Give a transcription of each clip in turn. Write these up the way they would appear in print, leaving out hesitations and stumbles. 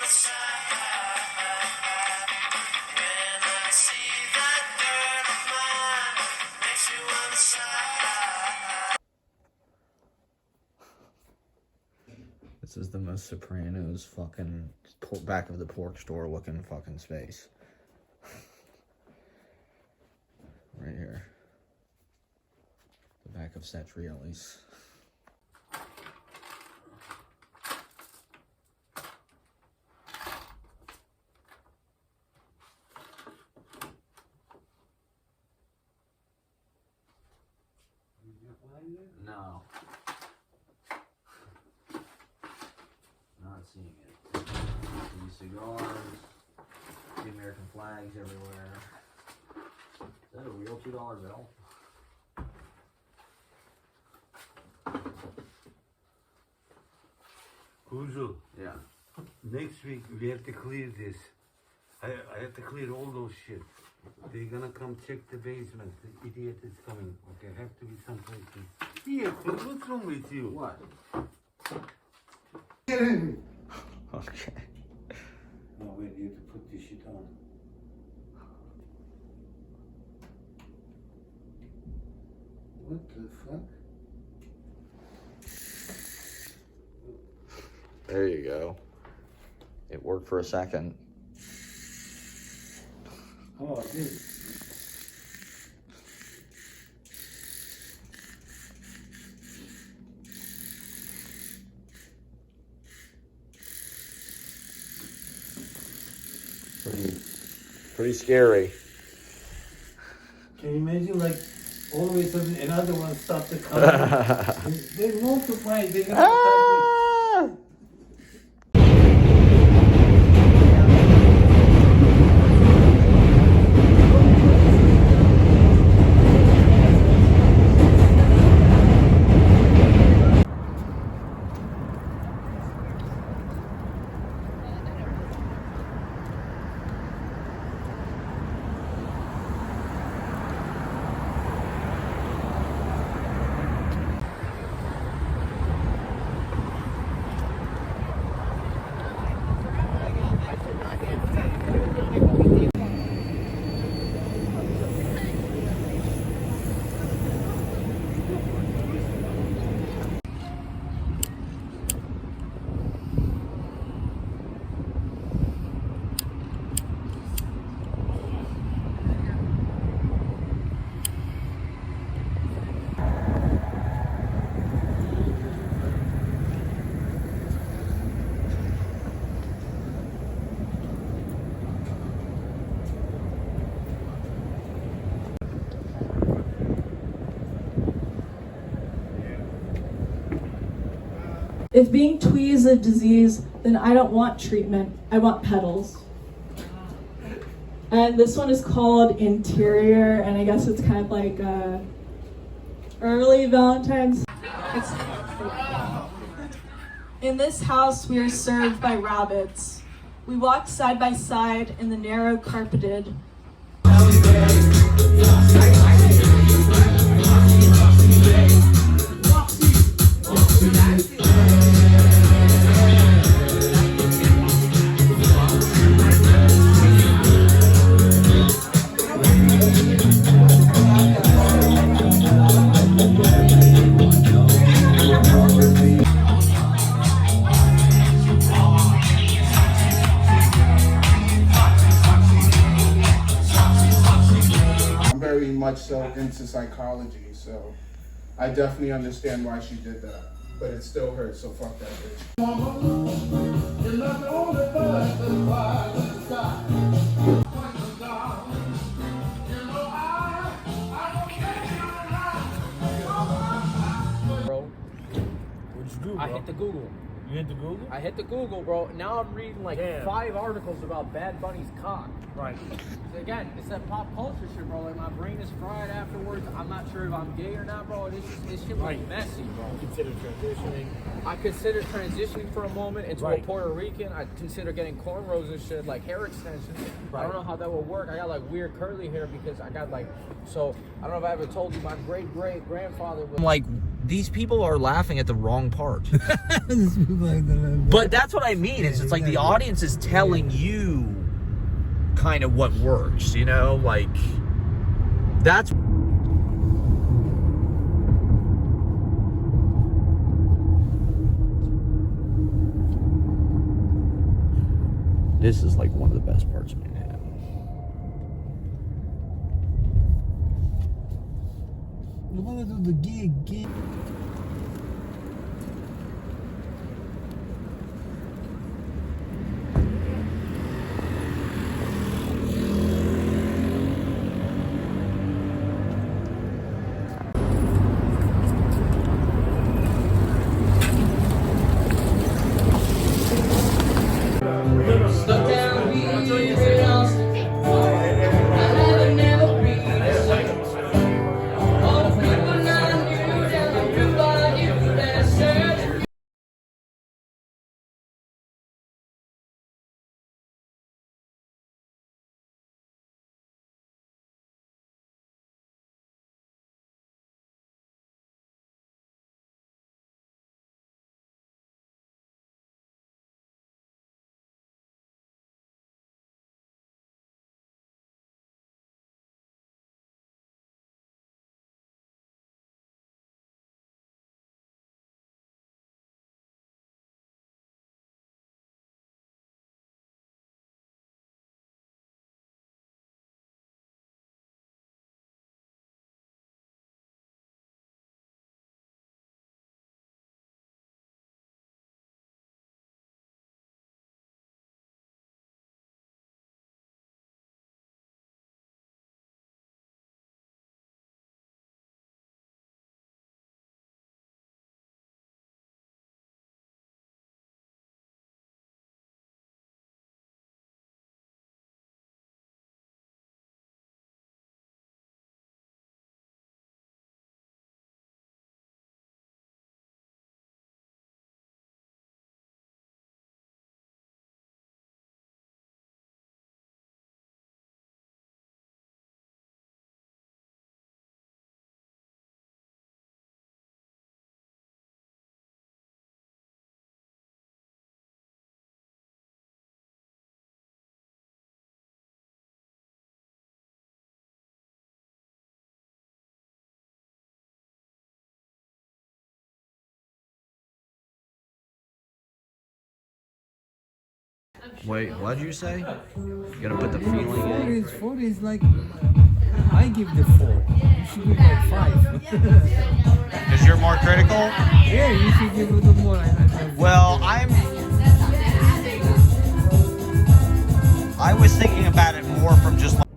This is the most Sopranos fucking back of the pork store looking fucking space. Right here. The back of Satriali's. No. Not seeing it. These cigars, the American flags everywhere. Is that a real $2 bill? Kuzu, Yeah. next week we have to clear this. I have to clear all those shit. They're gonna come check the basement. The idiot is coming. Okay, have to be someplace. Here, what's wrong with you? What? Get in. Okay. No, wait, you have to put this shit on. What the fuck? There you go. It worked for a second. Oh, this. Pretty scary. Can you imagine, like, all the way sudden another one stopped to come? They multiply. They're gonna attack me. If being twee is a disease, then I don't want treatment. I want petals. And this one is called Interior, and I guess it's kind of like early Valentine's. In this house, we are served by rabbits. We walk side by side in the narrow carpeted. Much so into psychology, so I definitely understand why she did that, but it still hurts, so fuck that bitch. Bro, what'd you do, bro? I hit the Google. You hit the Google? I hit the Google, bro. Now I'm reading like 5 articles about Bad Bunny's cock. Right. Again, it's that pop culture shit, bro. Like, my brain is fried afterwards. I'm not sure if I'm gay or not, bro. This shit was messy, bro. You consider transitioning? I considered transitioning for a moment into a Puerto Rican. I consider getting cornrows and shit, like hair extensions. I don't know how that would work. I got like weird curly hair because I got like, so I don't know if I ever told you, my great-great-grandfather was like these people are laughing at the wrong part. But that's what I mean. It's like the audience is telling you kind of what works, you know? Like, that's... This is like one of the best parts of Manhattan. You wanna do the gig. Wait, what did you say? You gotta put the feeling in. Four is like, I give the 4. You should give like 5. Because you're more critical? Yeah, you should give a little more. Well, I was thinking about it more from just like...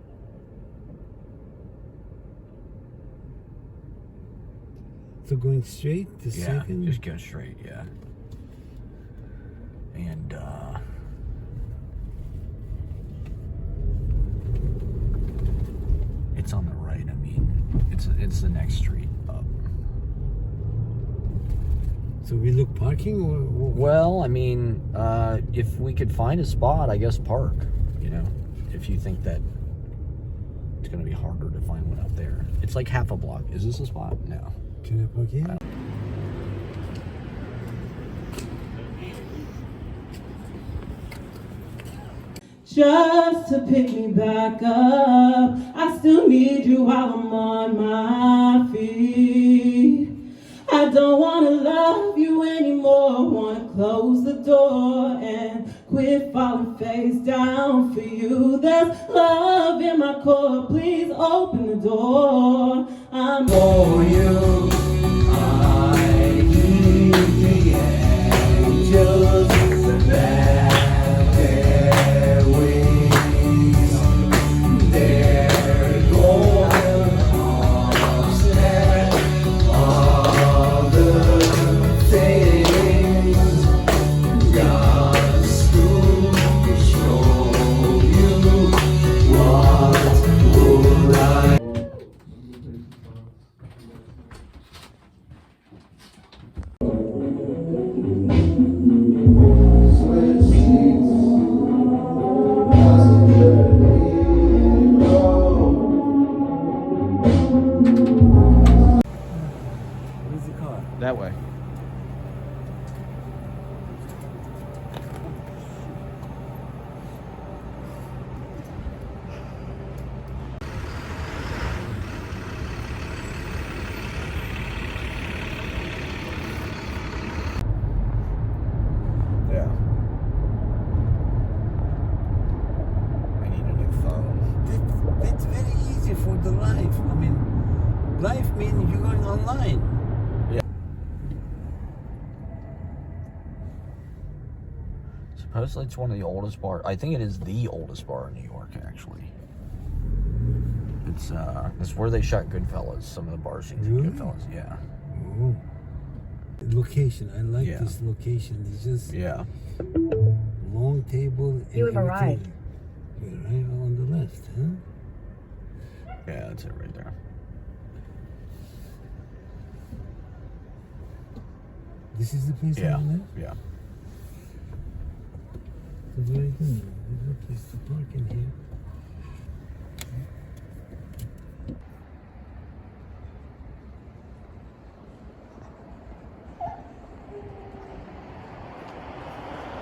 So going straight, the second? Just go straight, yeah. And, it's on the right, I mean, it's the next street up. So we look parking or what? Well, I mean, if we could find a spot, I guess park, you know, if you think that it's going to be harder to find one out there. It's like half a block. Is this a spot? No. Can I park here? Just to pick me back up, I still need you while I'm on my feet. I don't want to love you anymore, want to close the door and quit falling face down for you. There's love in my core, please open the door. I'm for you. I keep the angels back. Where's the car? Supposedly it's one of the oldest bars. I think it is the oldest bar in New York, actually. It's where they shot Goodfellas. Some of the bar scenes in Goodfellas, yeah. Oh. Location. I like this location. It's just long table. And You have arrived. Right on the left, huh? Yeah, that's it right there. This is the place Yeah, on the left? yeah. So very good. There's no place to park in here.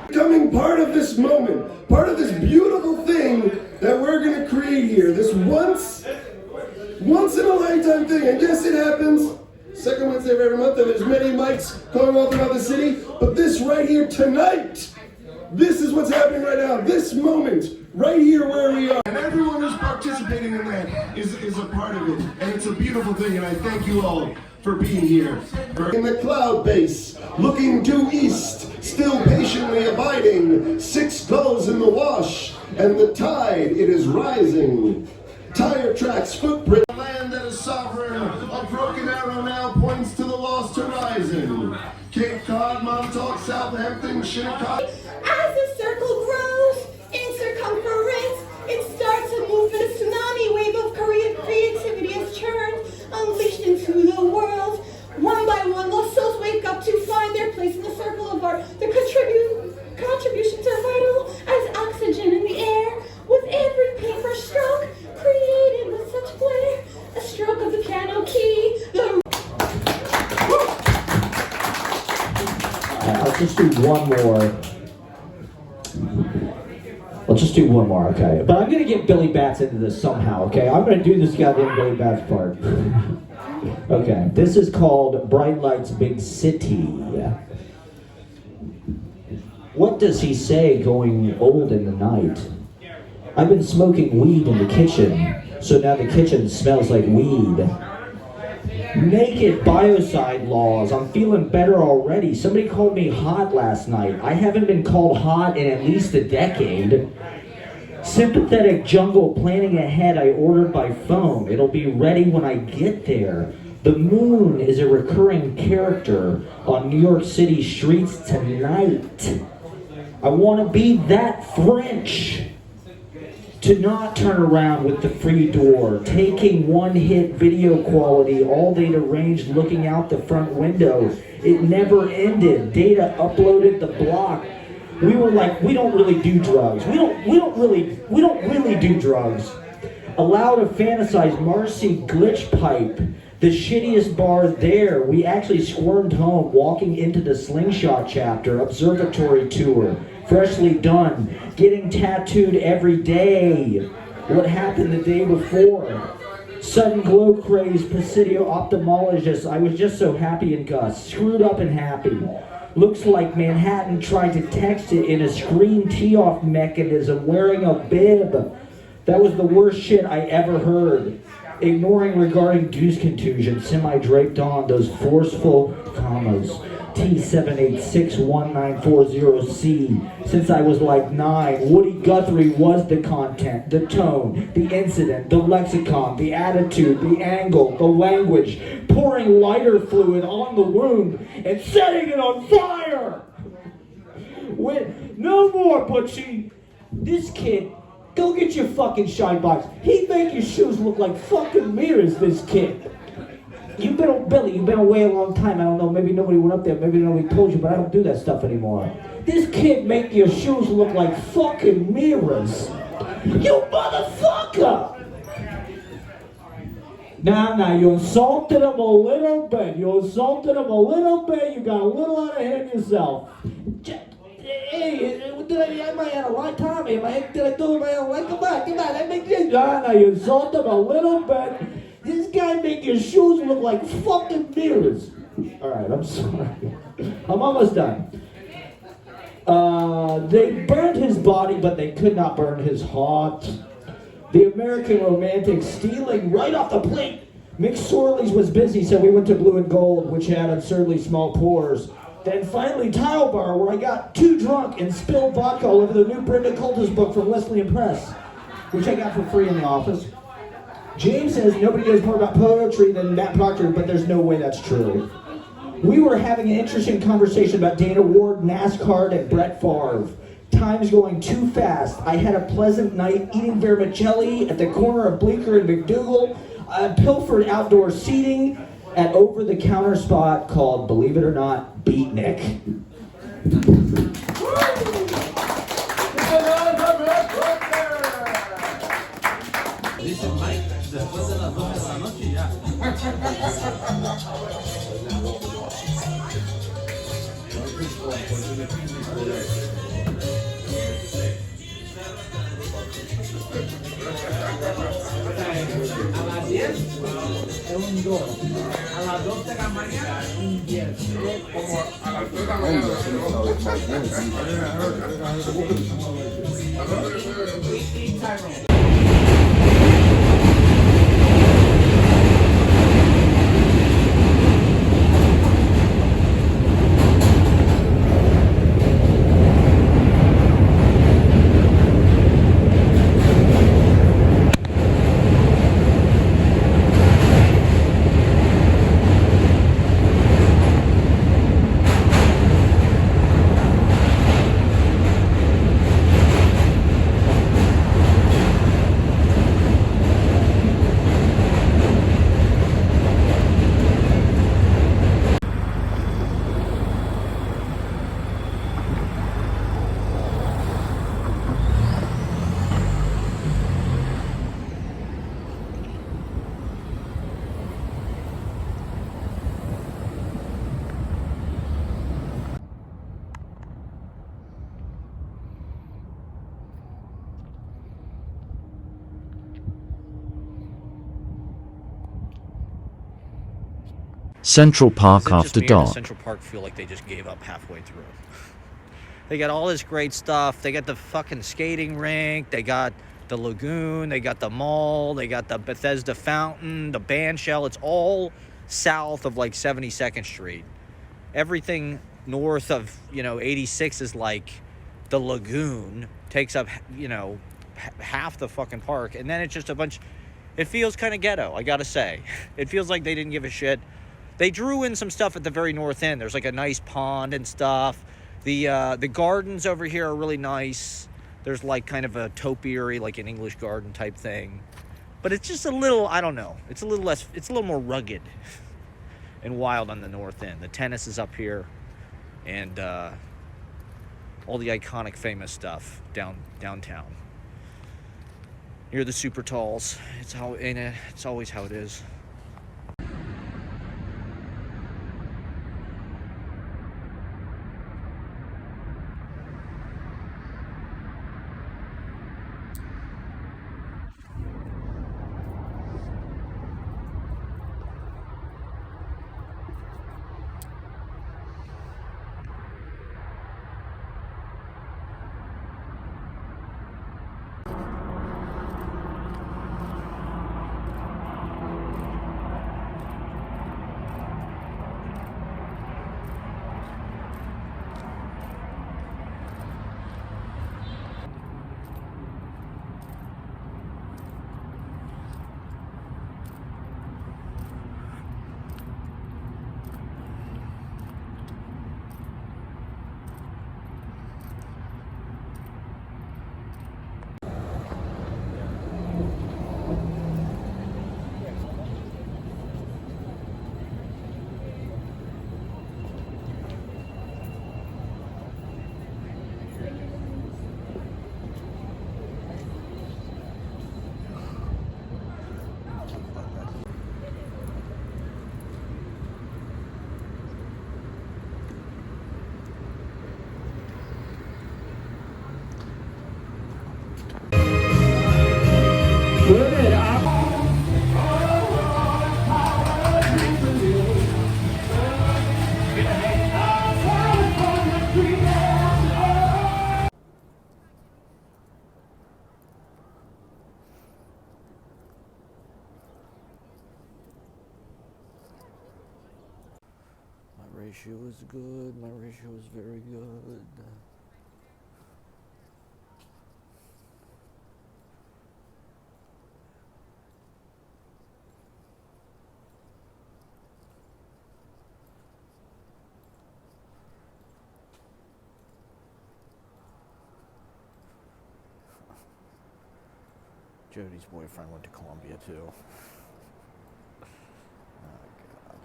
Becoming part of this moment, part of this beautiful thing that we're gonna create here. This once in a lifetime thing. And yes, it happens. Second Wednesday of every month, and there's many mics going all throughout the city. But this right here tonight, this is what's happening right now. This moment, right here where we are. And everyone who's participating in that is a part of it. And it's a beautiful thing, and I thank you all for being here. In the cloud base, looking due east, still patiently abiding. 6 goes in the wash, and the tide, it is rising. Tire tracks, footprint. A land that is sovereign. A broken arrow now points to the lost horizon. Cape Cod, Montauk, Southampton, Shinnecock. As the circle grows in circumference, it starts a movement, a tsunami wave of creativity is churned, unleashed into the world. One by one, lost souls wake up to find their place in the circle of art. Their contributions are vital as oxygen in the air. With every paper stroke, created with such flair, a stroke of the piano key. I'll just do one more. I'll just do one more, okay? But I'm gonna get Billy Bats into this somehow, okay? I'm gonna do this goddamn Billy Bats part. Okay, this is called Bright Lights Big City. What does he say going old in the night? I've been smoking weed in the kitchen, so now the kitchen smells like weed. Naked biocide laws. I'm feeling better already. Somebody called me hot last night. I haven't been called hot in at least a decade. Sympathetic jungle planning ahead I ordered by phone. It'll be ready when I get there. The moon is a recurring character on New York City streets tonight. I want to be that French. To not turn around with the free door, taking one-hit video quality, all data range, looking out the front window. It never ended. Data uploaded the block. We were like, we don't really do drugs. We don't really do drugs. Allowed to fantasize Marcy Glitch Pipe, the shittiest bar there. We actually squirmed home, walking into the Slingshot chapter, observatory tour. Freshly done, getting tattooed every day. What happened the day before? Sudden glow craze, Presidio ophthalmologist. I was just so happy and Gus, screwed up and happy. Looks like Manhattan tried to text it in a screen tee-off mechanism wearing a bib. That was the worst shit I ever heard. Ignoring regarding Deuce contusion, semi-draped on those forceful commas. T7861940C. Since I was like 9, Woody Guthrie was the content, the tone, the incident, the lexicon, the attitude, the angle, the language, pouring lighter fluid on the wound and setting it on fire. No more, Butchie. This kid, go get your fucking shine box. He'd make your shoes look like fucking mirrors, this kid. Billy, you've been away a long time. I don't know, maybe nobody went up there, maybe nobody told you, but I don't do that stuff anymore. This kid make your shoes look like fucking mirrors. You motherfucker! Nah, you insulted him a little bit. You got a little out of hand yourself. Hey, am I out of line, Tommy? Did I do my own line? Come on, I make this. Nah, you insulted him a little bit. This guy make your shoes look like fucking mirrors. Alright, I'm sorry. I'm almost done. They burned his body, but they could not burn his heart. The American romantic stealing right off the plate. Mick Sorley's was busy, so we went to Blue and Gold, which had absurdly small pores. Then finally Tile Bar, where I got too drunk and spilled vodka all over the new Brenda Coulter's book from Wesleyan Press, which I got for free in the office. James says nobody knows more about poetry than Matt Proctor, but there's no way that's true. We were having an interesting conversation about Dana Ward, NASCAR, and Brett Favre. Time's going too fast. I had a pleasant night eating vermicelli at the corner of Bleecker and McDougal. I pilfered outdoor seating at over-the-counter spot called, believe it or not, Beatnik. A las 12 de la mañana, un 10. Como a las 2 de la mañana. Central Park after dark. Central Park feel like they just gave up halfway through. They got all this great stuff. They got the fucking skating rink. They got the lagoon. They got the mall. They got the Bethesda fountain, the band shell. It's all south of like 72nd Street. Everything north of, 86 is like the lagoon. Takes up, half the fucking park. And then it's just a bunch. It feels kind of ghetto, I gotta say. It feels like they didn't give a shit. They drew in some stuff at the very north end. There's like a nice pond and stuff. The gardens over here are really nice. There's like kind of a topiary, like an English garden type thing. But it's just a little, I don't know. It's a little more rugged and wild on the north end. The tennis is up here, and all the iconic, famous stuff downtown. Near the Super Talls. It's always how it is. ratio is good. My ratio is very good. Jody's boyfriend went to Columbia too. Oh, God.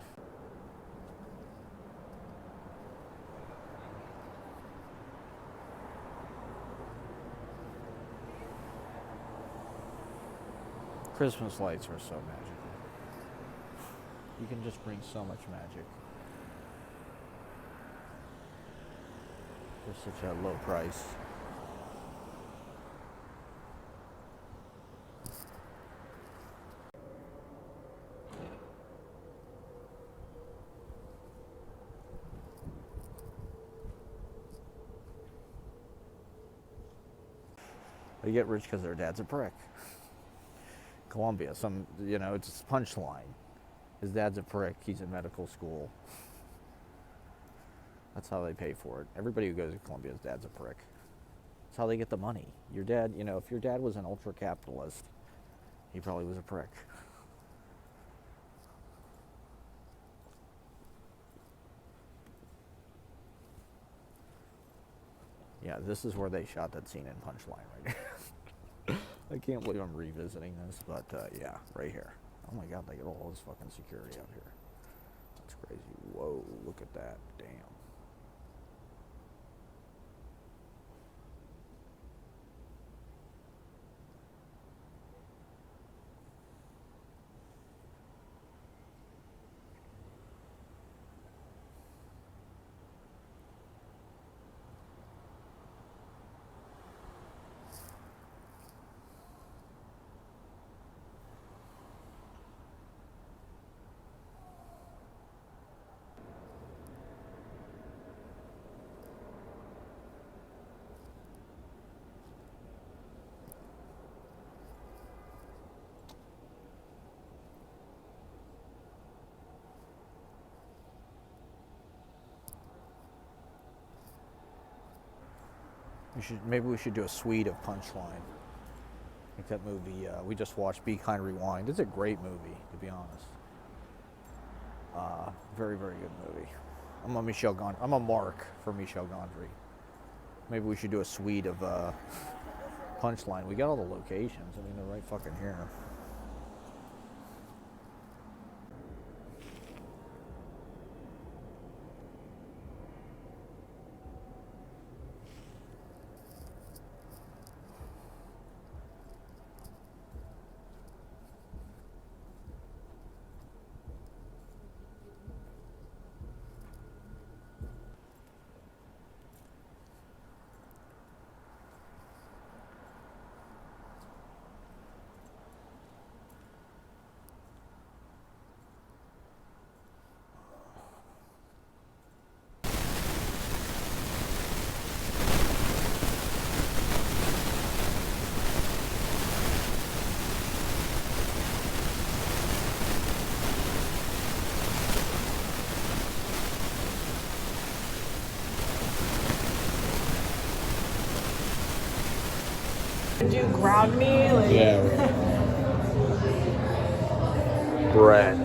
Christmas lights are so magical. You can just bring so much magic for such a low price. They get rich because their dad's a prick. Columbia, it's a punchline. His dad's a prick, he's in medical school. That's how they pay for it. Everybody who goes to Columbia's dad's a prick. That's how they get the money. Your dad, if your dad was an ultra-capitalist, he probably was a prick. Yeah, this is where they shot that scene in Punchline right now. I can't believe I'm revisiting this, but yeah, right here. Oh my God, they get all this fucking security out here. That's crazy. Whoa, look at that. Damn. Maybe we should do a suite of Punchline. Like that movie we just watched, Be Kind, Rewind. It's a great movie, to be honest. Very, very good movie. I'm a mark for Michel Gondry. Maybe we should do a suite of Punchline. We got all the locations. I mean, they're right fucking here. Did you ground me? Like... Yeah. Bread.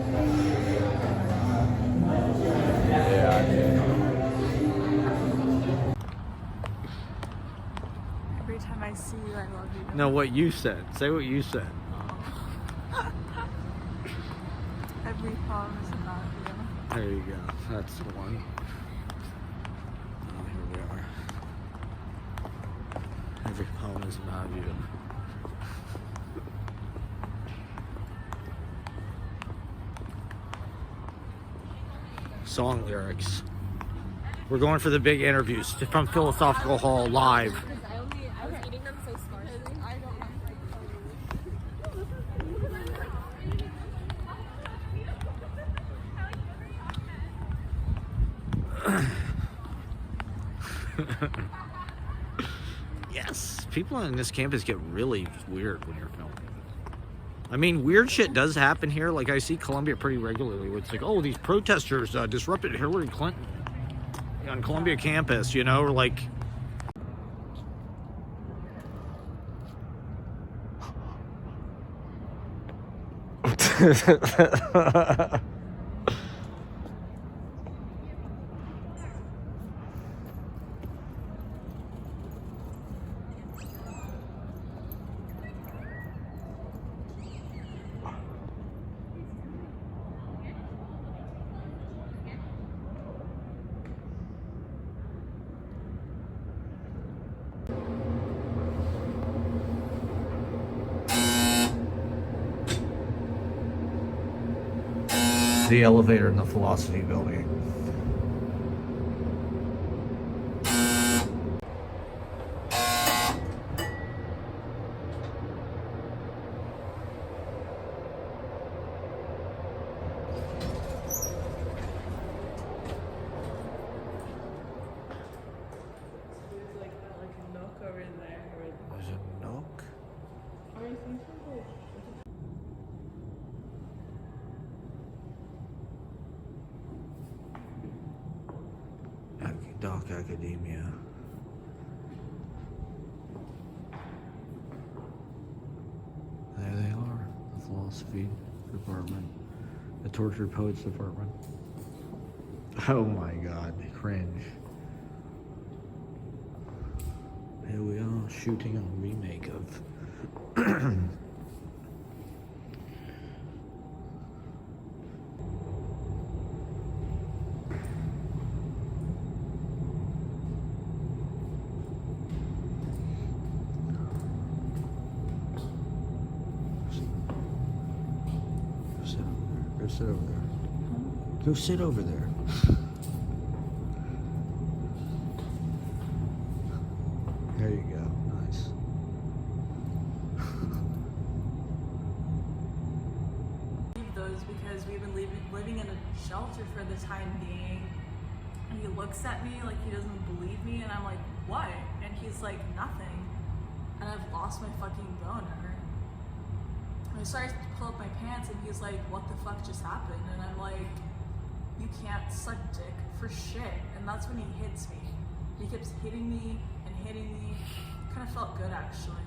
Yeah. Every time I see you, I love you. No, what you said. Say what you said. Every poem is about you. There you go. That's the one. Oh, here we are. Every poem is about you. Song lyrics. We're going for the big interviews from Philosophical Hall live. I was eating them so sparsely. I don't Yes, people in this campus get really weird when you're filming. I mean, weird shit does happen here. Like, I see Columbia pretty regularly. It's like, oh, these protesters disrupted Hillary Clinton. on Columbia campus, you know, like. The elevator in the Philosophy Building. There's a nook? Doc Academia. There they are, the philosophy department, the tortured poets department. Oh my god, cringe. Here we are shooting a remake of sit over there. Go sit over there. There you go. Nice. Those because we've been living in a shelter for the time being. And he looks at me like he doesn't believe me, and I'm like, what? And he's like, nothing. And I've lost my fucking boner. I started to pull up my pants and he's like, what the fuck just happened? And I'm like, you can't suck dick for shit. And that's when he hits me. He keeps hitting me and hitting me. Kind of felt good actually.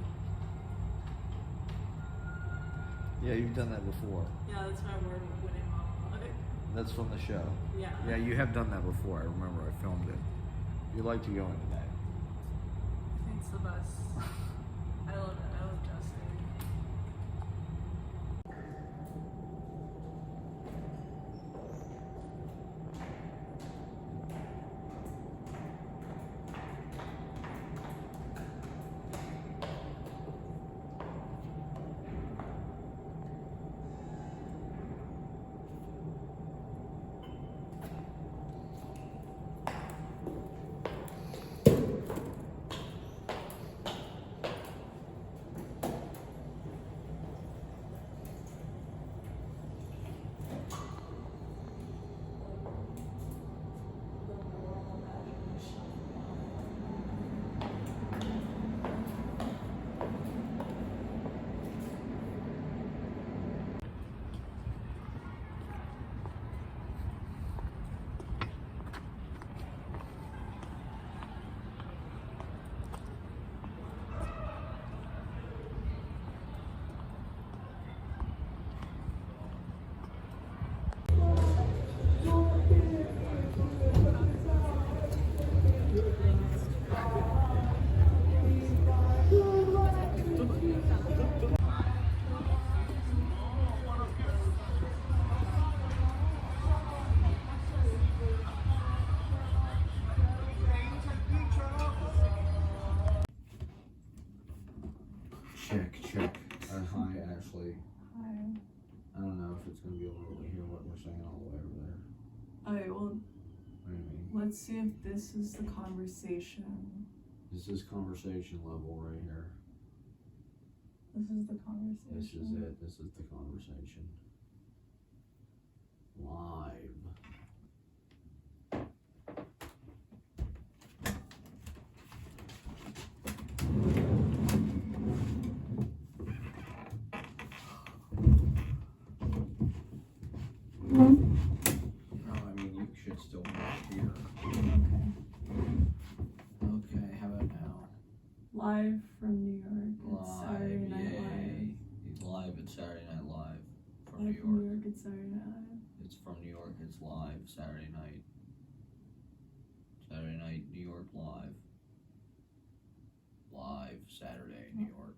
Yeah, you've done that before. Yeah, that's my word of winning monologue. That's from the show. Yeah. Yeah, you have done that before. I remember I filmed it. You like to go into that. I think it's the best. I love it. I love Justin. Check. Hi, Ashley. Hi. I don't know if it's going to be able to hear what we're saying all the way over there. Okay, well, What do you mean? let's see if this is the conversation. This is conversation level right here. This is the conversation. This is it. This is the conversation. Live. No, I mean, you should still be here. Okay. Live from New York. It's Saturday Night Live. He's live at Saturday Night Live from Live New from New York. It's Saturday Night Live. It's from New York. It's live Saturday night. Saturday night, New York live. Live Saturday, New York.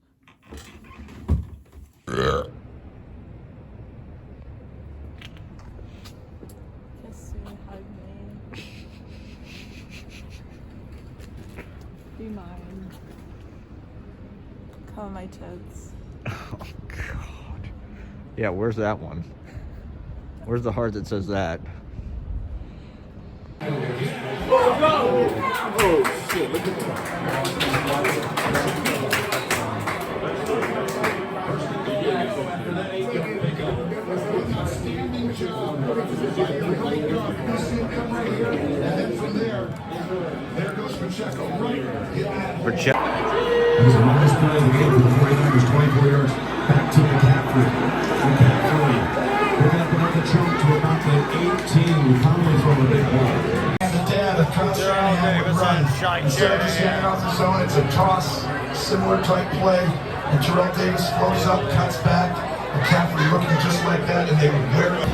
Kiss me, hug me. Be mine. Come on my tits. Oh, God. Yeah, where's that one? Where's the heart that says that? Oh, shit. Look at Pacheco. That was the longest play of the game for the 49ers, 24 yards back to McCaffrey. McCaffrey picking up another chunk to about the 18. Conley from a big ball. And the dad of Constantine would run. Instead of just handing off the zone, it's a toss, similar type play. And Terrell Davis floats up, cuts back. McCaffrey looking just like that, and they would wear it.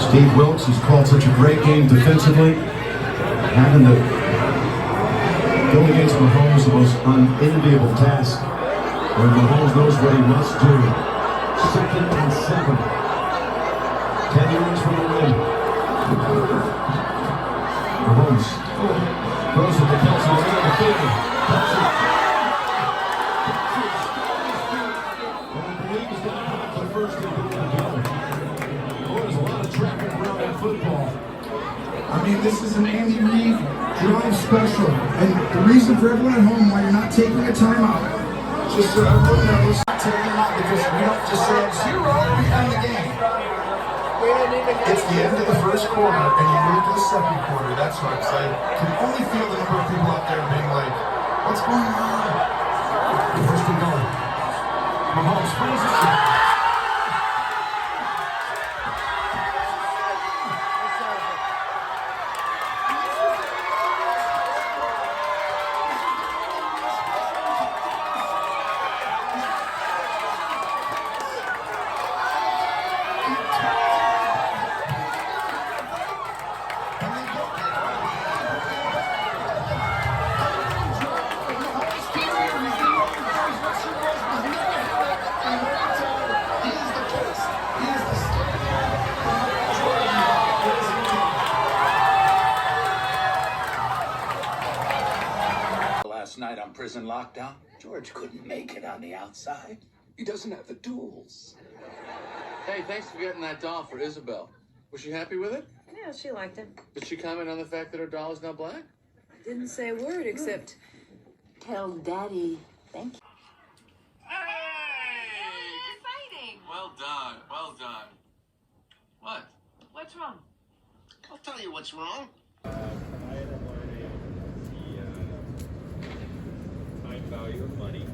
Steve Wilkes has called such a great game defensively. Having to go against Mahomes, the most unenviable task. Where Mahomes knows what he must do. 2nd and 7. 10 yards from the win. Mahomes throws it to Kelsey around the field. Kelsey. And the league is going to put up the first and put it together. There's a lot of traffic around that football. I mean, this is an Andy Reid drive special. And the reason for everyone at home why you're not taking a timeout, just so everyone knows, not taking them out because we don't just say 0, we end the game. It's the end of the first quarter and you move to the second quarter. That's right. So I can only feel the number of people out there being like, what's going on? First and goal. Mahomes brings it back. Last night on prison lockdown, George couldn't make it on the outside. He doesn't have the tools. Hey, thanks for getting that doll for Isabel. Was she happy with it? Yeah, she liked it. Did she comment on the fact that her doll is now black? Didn't say a word except tell Daddy thank you. Hey! They're fighting. Well done, well done. What? What's wrong? I'll tell you what's wrong. Value of money.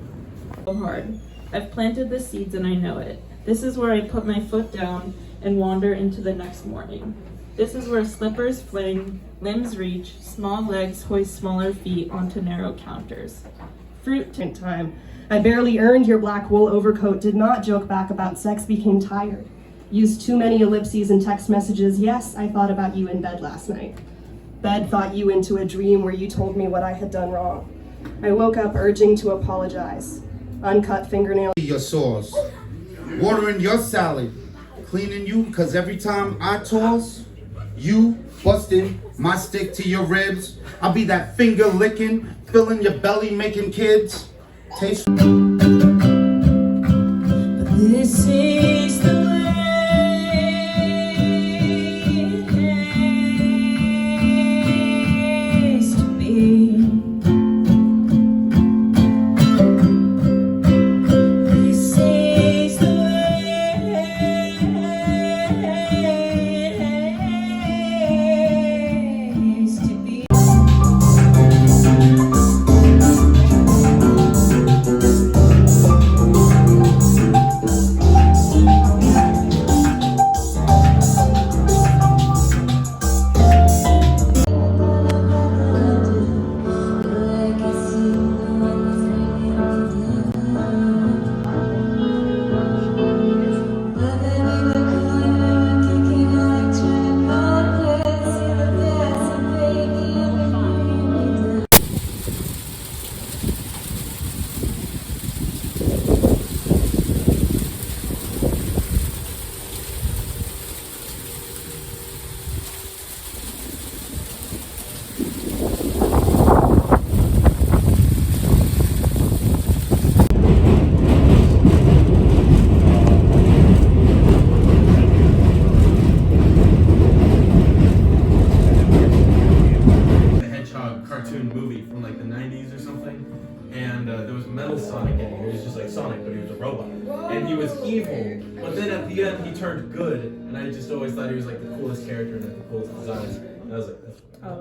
So hard. I've planted the seeds and I know it. This is where I put my foot down and wander into the next morning. This is where slippers fling, limbs reach, small legs hoist smaller feet onto narrow counters. Fruit time. I barely earned your black wool overcoat, did not joke back about sex, became tired. Used too many ellipses and text messages. Yes, I thought about you in bed last night. Bed thought you into a dream where you told me what I had done wrong. I woke up urging to apologize. Uncut fingernails. Your sauce. Watering your salad. Cleaning you, cause every time I toss, you busting my stick to your ribs. I'll be that finger licking, filling your belly, making kids taste. This is the way it is to be. This is the way it is to be. But then at the end, he turned good, and I just always thought he was like the coolest character and the coolest designs. And I was like,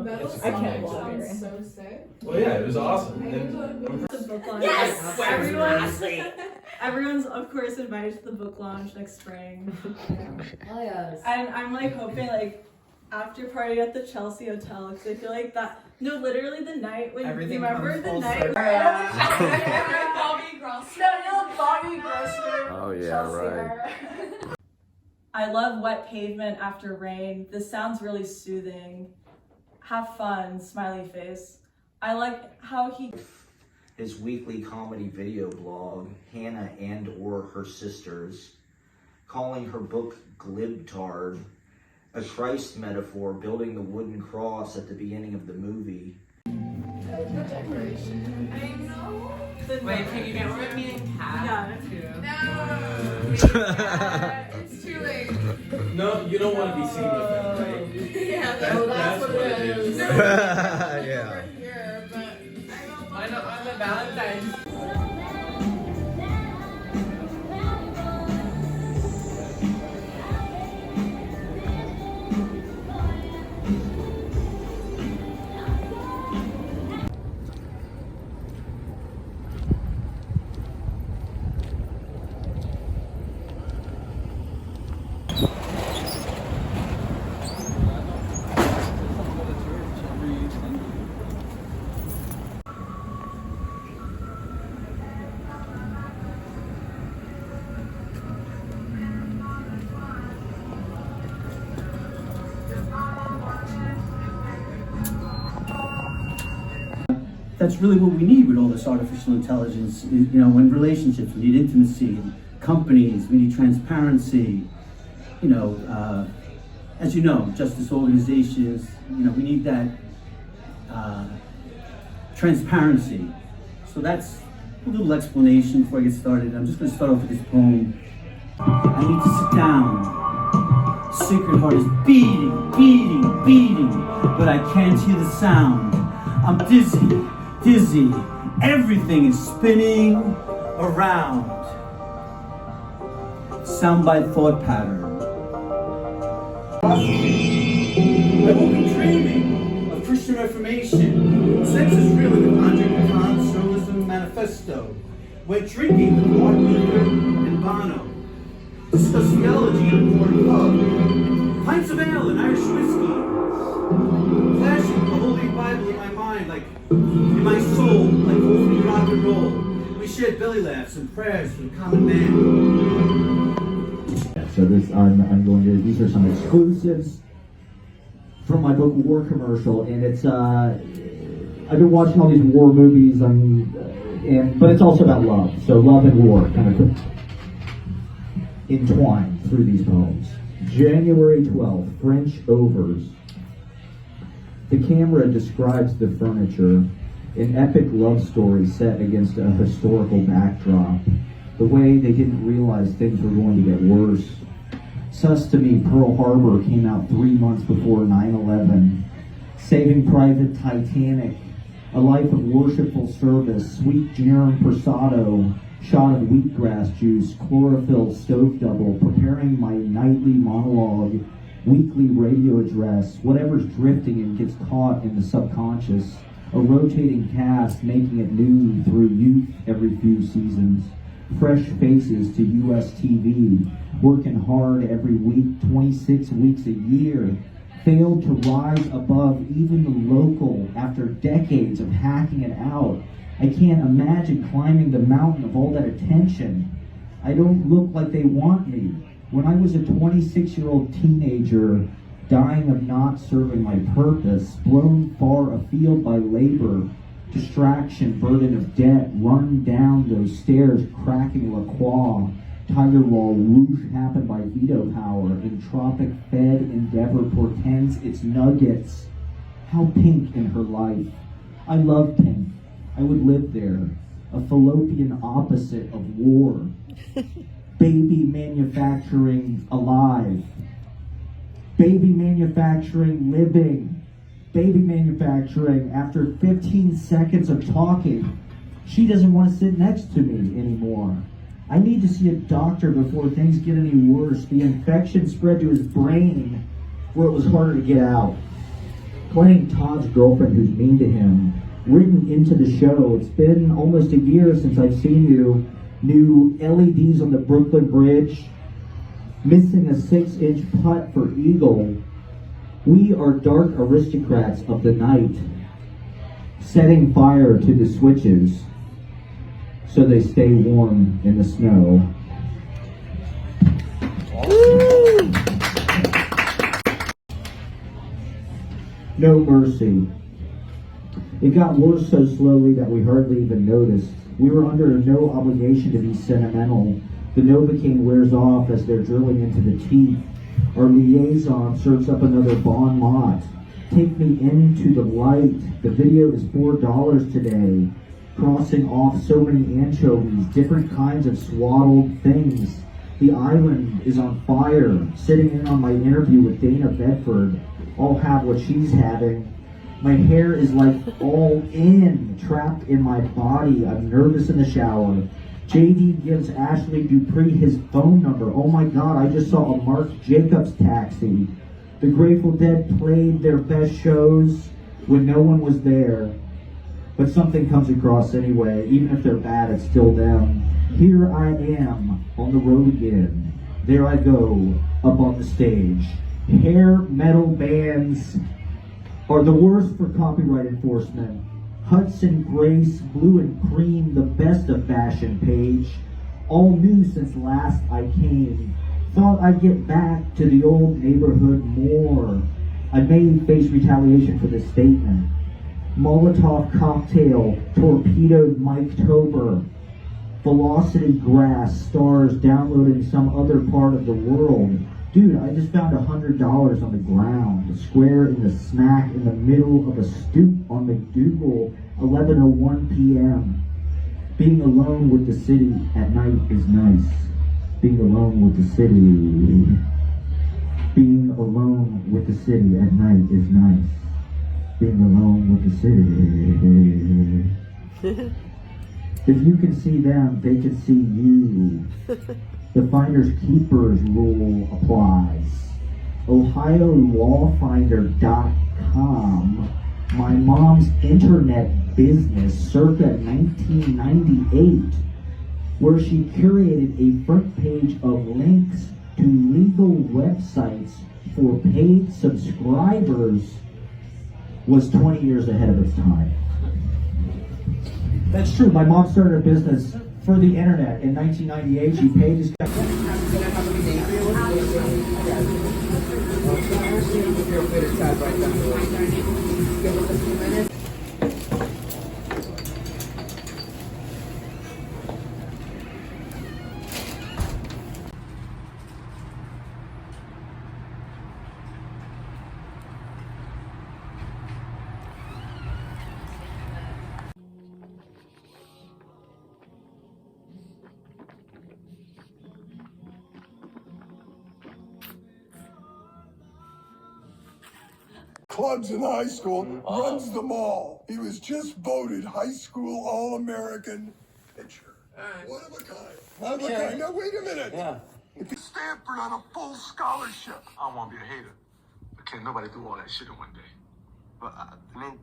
that's I can't watch it. So sick. well, yeah, it was awesome. And Yes! Everyone's of course invited to the book launch next spring. Oh yes. And I'm like hoping like after party at the Chelsea Hotel because I feel like that. No, literally the night when Everything you remember comes the full night. circle. Bobby Grossman. No, Bobby Grossman. Oh yeah, Chelsea right. era. I love Wet Pavement After Rain. This sounds really soothing. Have fun, smiley face. I like how he. His weekly comedy video blog, Hannah and or Her Sisters, calling her book Glibtard a Christ metaphor, building the wooden cross at the beginning of the movie. Wait, can you get rid of me and Cat? Yeah. It's too late. no, you don't want to be seen with him, right? Yeah, That's what it is. Yeah. Here, but I know, I'm a Valentine's. That's really what we need with all this artificial intelligence. You know, in relationships, we need intimacy. In companies, we need transparency. You know, as you know, justice organizations, you know, we need that transparency. So that's a little explanation before I get started. I'm just going to start off with this poem. I need to sit down. Sacred Heart is beating, beating, beating, but I can't hear the sound. I'm dizzy. Dizzy, everything is spinning around. Soundbite thought pattern. I woke up dreaming of Christian Reformation. Sex is real in the Andre Khan's Socialism Manifesto. Went drinking with Martin Luther and Bono. Discussed theology in a corner pub. Pints of ale and Irish whiskey. Flashing the Holy Bible in my mind like in my soul, like holy rock and roll. We shared belly laughs and prayers for the common man. So this, I'm going to, these are some exclusives from my book War Commercial, and it's, I've been watching all these war movies, but it's also about love. So love and war kind of entwined through these poems. January 12th, French Overs. The camera describes the furniture, an epic love story set against a historical backdrop. The way they didn't realize things were going to get worse. Sus to me, Pearl Harbor came out 3 months before 9/11. Saving Private Titanic, a life of worshipful service, sweet Jerem Persado, shot of wheatgrass juice, chlorophyll stove double, preparing my nightly monologue, weekly radio address, whatever's drifting and gets caught in the subconscious, a rotating cast making it new through youth every few seasons, fresh faces to US TV, working hard every week, 26 weeks a year, failed to rise above even the local after decades of hacking it out. I can't imagine climbing the mountain of all that attention. I don't look like they want me. When I was a 26-year-old teenager, dying of not serving my purpose, blown far afield by labor, distraction, burden of debt, run down those stairs, cracking La Croix, Tiger Wall, whoosh happened by veto power, entropic fed endeavor portends its nuggets. How pink in her life. I love pink. I would live there. A fallopian opposite of war. Baby manufacturing alive. Baby manufacturing living. Baby manufacturing after 15 seconds of talking. She doesn't want to sit next to me anymore. I need to see a doctor before things get any worse. The infection spread to his brain where it was harder to get out. Playing Todd's girlfriend who's mean to him, written into the show. It's been almost a year since I've seen you. New LEDs on the Brooklyn Bridge. Missing a 6-inch putt for Eagle. We are dark aristocrats of the night. Setting fire to the switches so they stay warm in the snow. No mercy. It got worse so slowly that we hardly even noticed. We were under no obligation to be sentimental. The Novocaine wears off as they're drilling into the teeth. Our liaison serves up another Bon Mott. Take me into the light. The video is $4 today. Crossing off so many anchovies, different kinds of swaddled things. The island is on fire. Sitting in on my interview with Dana Bedford. I'll have what she's having. My hair is like all in, trapped in my body. I'm nervous in the shower. JD gives Ashley Dupree his phone number. Oh my God, I just saw a Mark Jacobs taxi. The Grateful Dead played their best shows when no one was there. But something comes across anyway. Even if they're bad, it's still them. Here I am, on the road again. There I go, up on the stage. Hair metal bands are the worst for copyright enforcement. Hudson Grace, Blue and Cream, the best of fashion page. All new since last I came. Thought I'd get back to the old neighborhood more. I may face retaliation for this statement. Molotov cocktail, torpedoed Mike Tober. Velocity grass, stars downloading some other part of the world. Dude, I just found $100 on the ground, a square in the smack in the middle of a stoop on McDougal, 11:01 p.m. Being alone with the city at night is nice. Being alone with the city. Being alone with the city at night is nice. Being alone with the city. If you can see them, they can see you. The finders keepers rule applies. OhioLawFinder.com, my mom's internet business circa 1998, where she curated a front page of links to legal websites for paid subscribers, was 20 years ahead of its time. That's true. My mom started a business for the internet in 1998. She paid his. Clubs in high school, runs them all. He was just voted high school All-American pitcher. One of a kind. One of a kind. Now wait a minute. Yeah. Stanford on a full scholarship. I don't want to be a hater, but can't nobody do all that shit in one day. But I mean,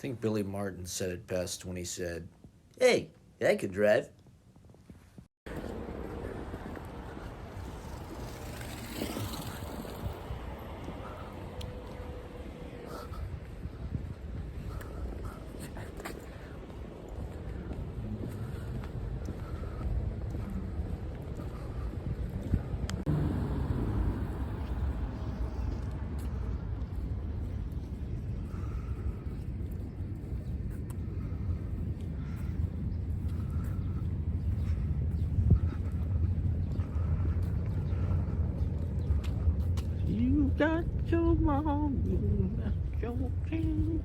think Billy Martin said it best when he said, "Hey, I can drive." You got your mom, you got your king.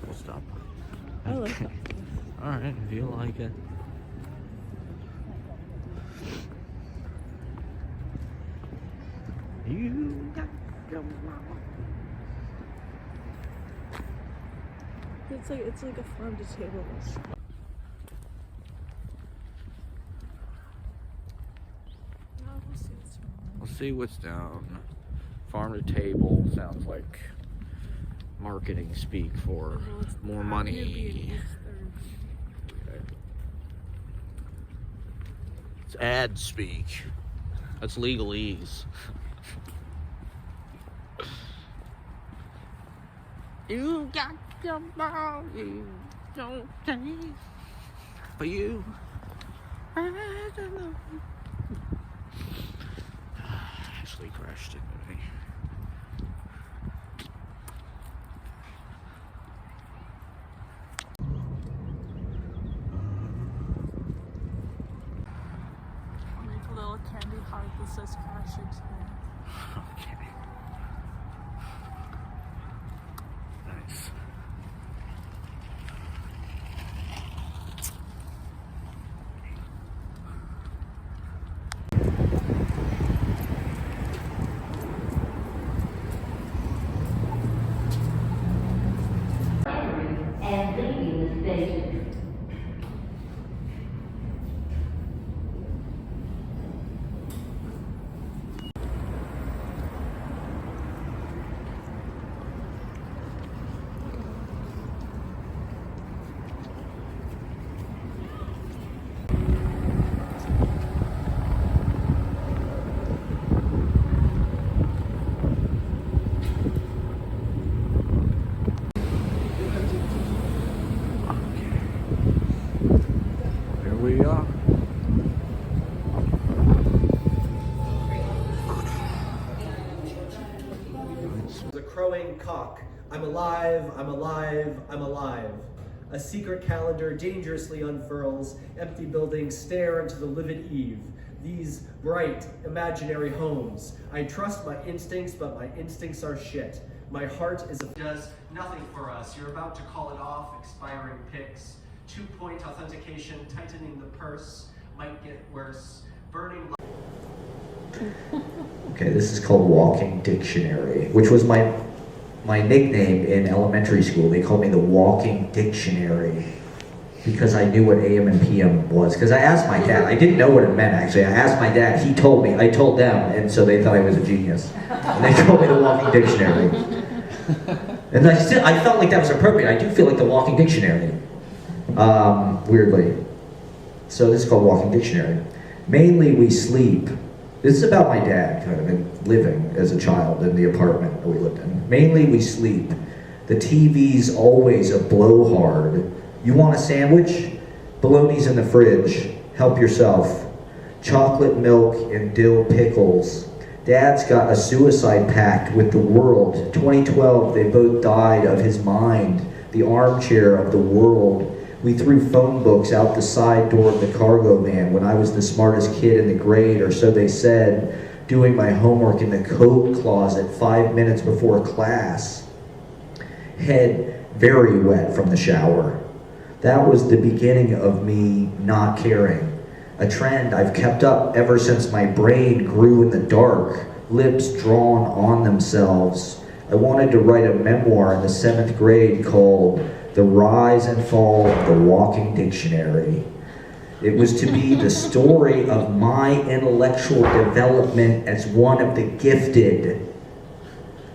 We'll stop. I like that. Alright, if you like it. You got your mama. It's like a farm to table list. We'll see what's down. Farm to table sounds like marketing speak for more money. It's ad speak. That's legalese. You got your ball, you don't change for you. I don't know. Actually crashed into me. Make a little candy heart that says crash into me. Okay. Nice. And leaving the station. Here we are. The crowing cock. I'm alive, I'm alive, I'm alive. A secret calendar dangerously unfurls. Empty buildings stare into the livid eve. These bright, imaginary homes. I trust my instincts, but my instincts are shit. My heart is does nothing for us. You're about to call it off, expiring pics. 2-point authentication, tightening the purse. Might get worse. Burning. Okay, this is called Walking Dictionary, which was my nickname in elementary school. They called me the Walking Dictionary because I knew what AM and PM was. Because I asked my dad, I didn't know what it meant actually. I asked my dad, he told me, I told them, and so they thought I was a genius. And they called me the Walking Dictionary. And I felt like that was appropriate. I do feel like the Walking Dictionary, weirdly. So this is called Walking Dictionary. Mainly we sleep. This is about my dad, kind of, and living as a child in the apartment that we lived in. Mainly we sleep. The TV's always a blowhard. You want a sandwich? Bologna's in the fridge. Help yourself. Chocolate milk and dill pickles. Dad's got a suicide pact with the world. 2012, they both died of his mind. The armchair of the world. We threw phone books out the side door of the cargo van when I was the smartest kid in the grade, or so they said, doing my homework in the coat closet 5 minutes before class. Head very wet from the shower. That was the beginning of me not caring. A trend I've kept up ever since my brain grew in the dark. lips drawn on themselves. I wanted to write a memoir in the 7th grade called The Rise and Fall of the Walking Dictionary. It was to be the story of my intellectual development as one of the gifted.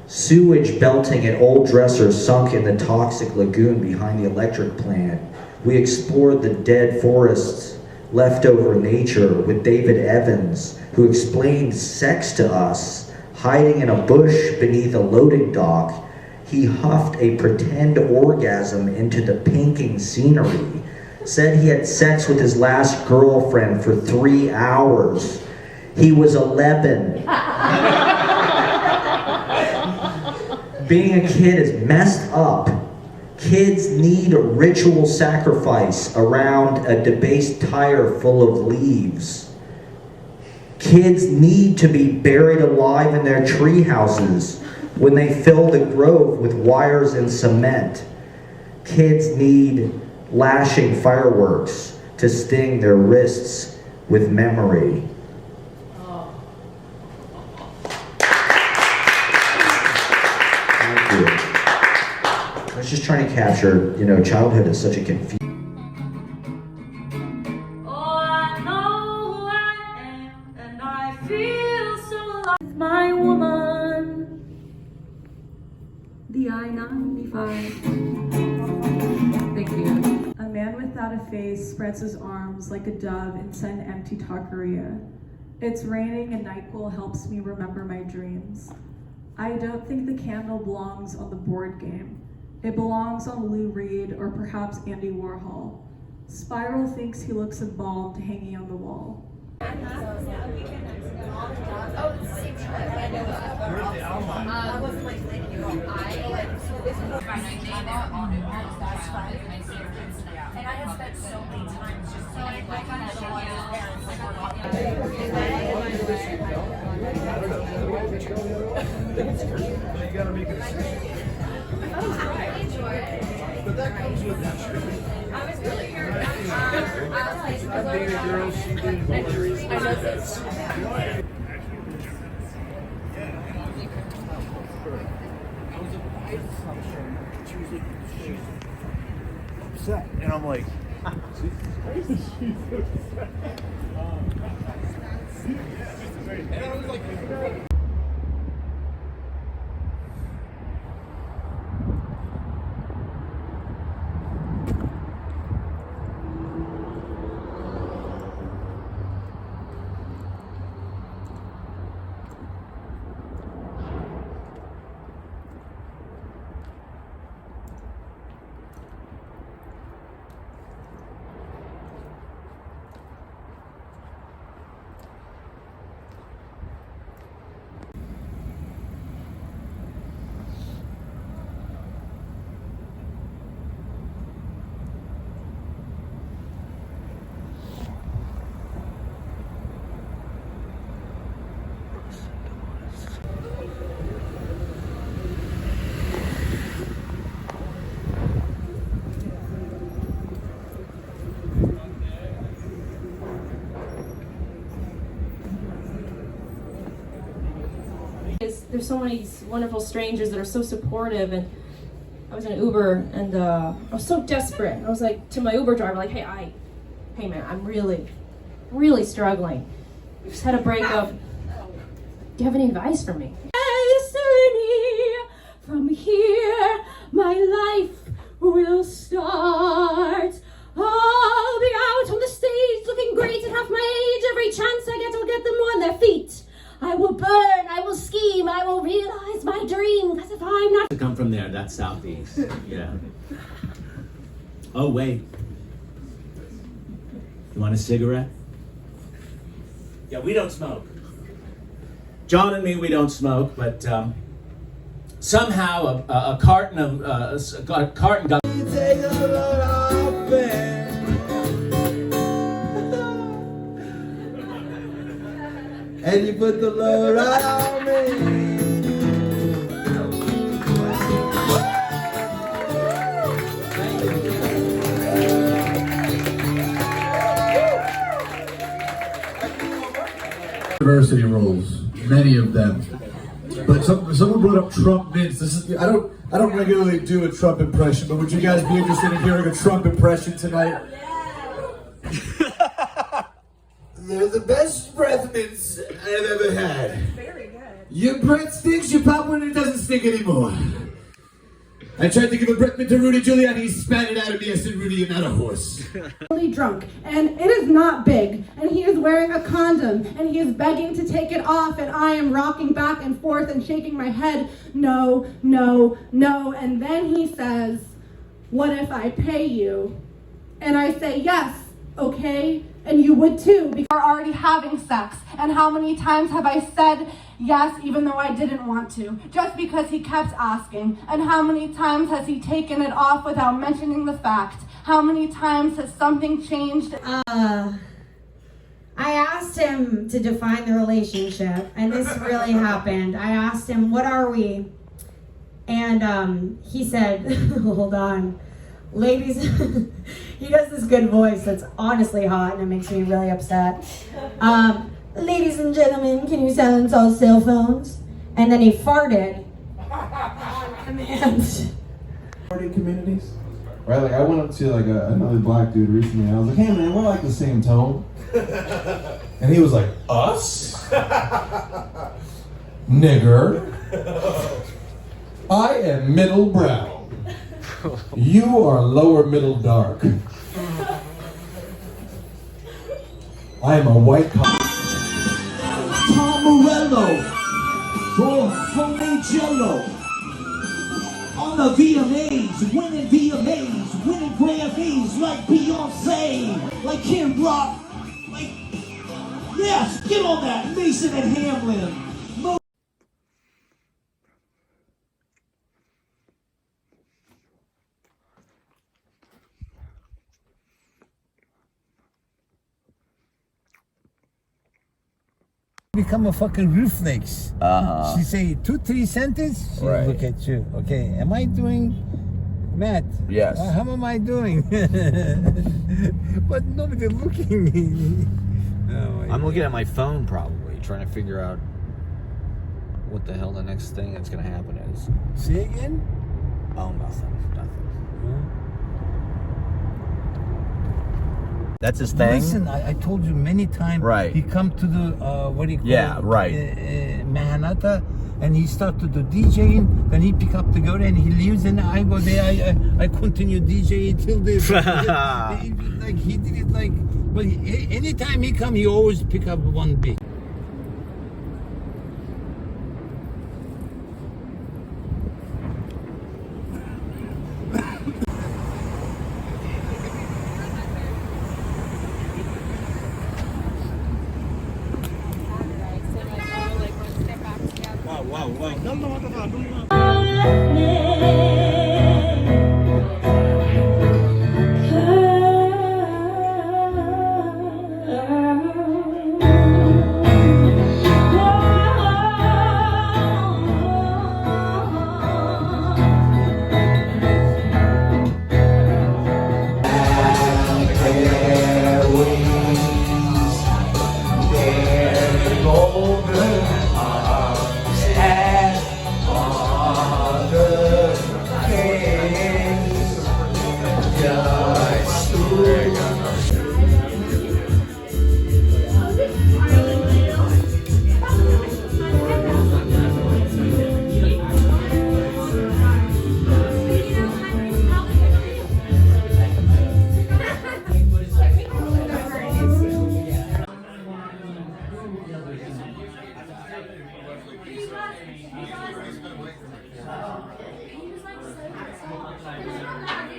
Sewage belting at old dressers sunk in the toxic lagoon behind the electric plant. We explored the dead forests, leftover nature with David Evans, who explained sex to us, hiding in a bush beneath a loading dock. He huffed a pretend orgasm into the pinking scenery, said he had sex with his last girlfriend for 3 hours. He was 11. Being a kid is messed up. Kids need a ritual sacrifice around a debased tire full of leaves. Kids need to be buried alive in their tree houses when they fill the grove with wires and cement. Kids need lashing fireworks to sting their wrists with memory. Thank you. I was just trying to capture, childhood is such a confusing. My woman, the I-95. Thank you. A man without a face spreads his arms like a dove inside an empty taqueria. It's raining and NyQuil helps me remember my dreams. I don't think the candle belongs on the board game. It belongs on Lou Reed or perhaps Andy Warhol. Spiral thinks he looks embalmed hanging on the wall. And I have spent so many times just saying, like, You gotta make it a but that comes with that. I was really here. I dated girls, she did boundaries. Upset, and I'm like, There's so many wonderful strangers that are so supportive, and I was in an Uber and I was so desperate. I was like to my Uber driver, like, hey man, I'm really struggling. We just had a breakup. Do you have any advice for me? From here, my life will start. I'll be out on the stage looking great at half my age. Every chance I get, I'll get them on their feet. I will burn, I will scheme, I will realize my dream, because if I'm not... I come from there, that's Southeast, yeah. Oh, wait. You want a cigarette? Yeah, we don't smoke. John and me, we don't smoke, but somehow a carton got... And you put the load right on me. Diversity rules. many of them. But someone brought up Trump mints. I don't regularly do a Trump impression, but would you guys be interested in hearing a Trump impression tonight? They're the best breath mints I've ever had. Very good. Your breath stinks, you pop one and it doesn't stink anymore. I tried to give a breath mint to Rudy Giuliani, he spat it out of me. I said, Rudy, you're not a horse. Really drunk, and it is not big, and he is wearing a condom, and he is begging to take it off, and I am rocking back and forth and shaking my head, no, no, no, and then he says, what if I pay you? And I say, yes, okay, and you would too, because we're already having sex, and how many times have I said yes, even though I didn't want to, just because he kept asking, and how many times has he taken it off without mentioning the fact? How many times has something changed? I asked him to define the relationship, and this really happened. I asked him, what are we? And he said, hold on. Ladies, he does this good voice that's honestly hot, and it makes me really upset. Ladies and gentlemen, can you silence all cell phones? And then he farted on command. Party communities? Right, like I went up to like another black dude recently and I was like, hey man, we're like the same tone. And he was like, us? Nigger. I am middle brown. You are lower middle dark. I am a white cop. Tom Morello for homemade jello on the VMAs, winning Grammys like Beyonce, like Kim Rock, like yes, get on that, Mason and Hamlin. Become a fucking rooflakes. She say 2-3 sentences. She Right. look at you. Okay, am I doing, Matt? Yes. How am I doing? But nobody looking. I'm looking at my phone probably, trying to figure out what the hell the next thing that's gonna happen is. Say again? Oh, nothing. That's his thing. Listen, I told you many times. Right. He come to the what do you call Yeah, it? right. Mahanata, and he start to do DJing. Then he pick up the girl and he leaves, and I go there. I continue DJing till this. Like he did it like. But anytime he come, he always pick up one beat.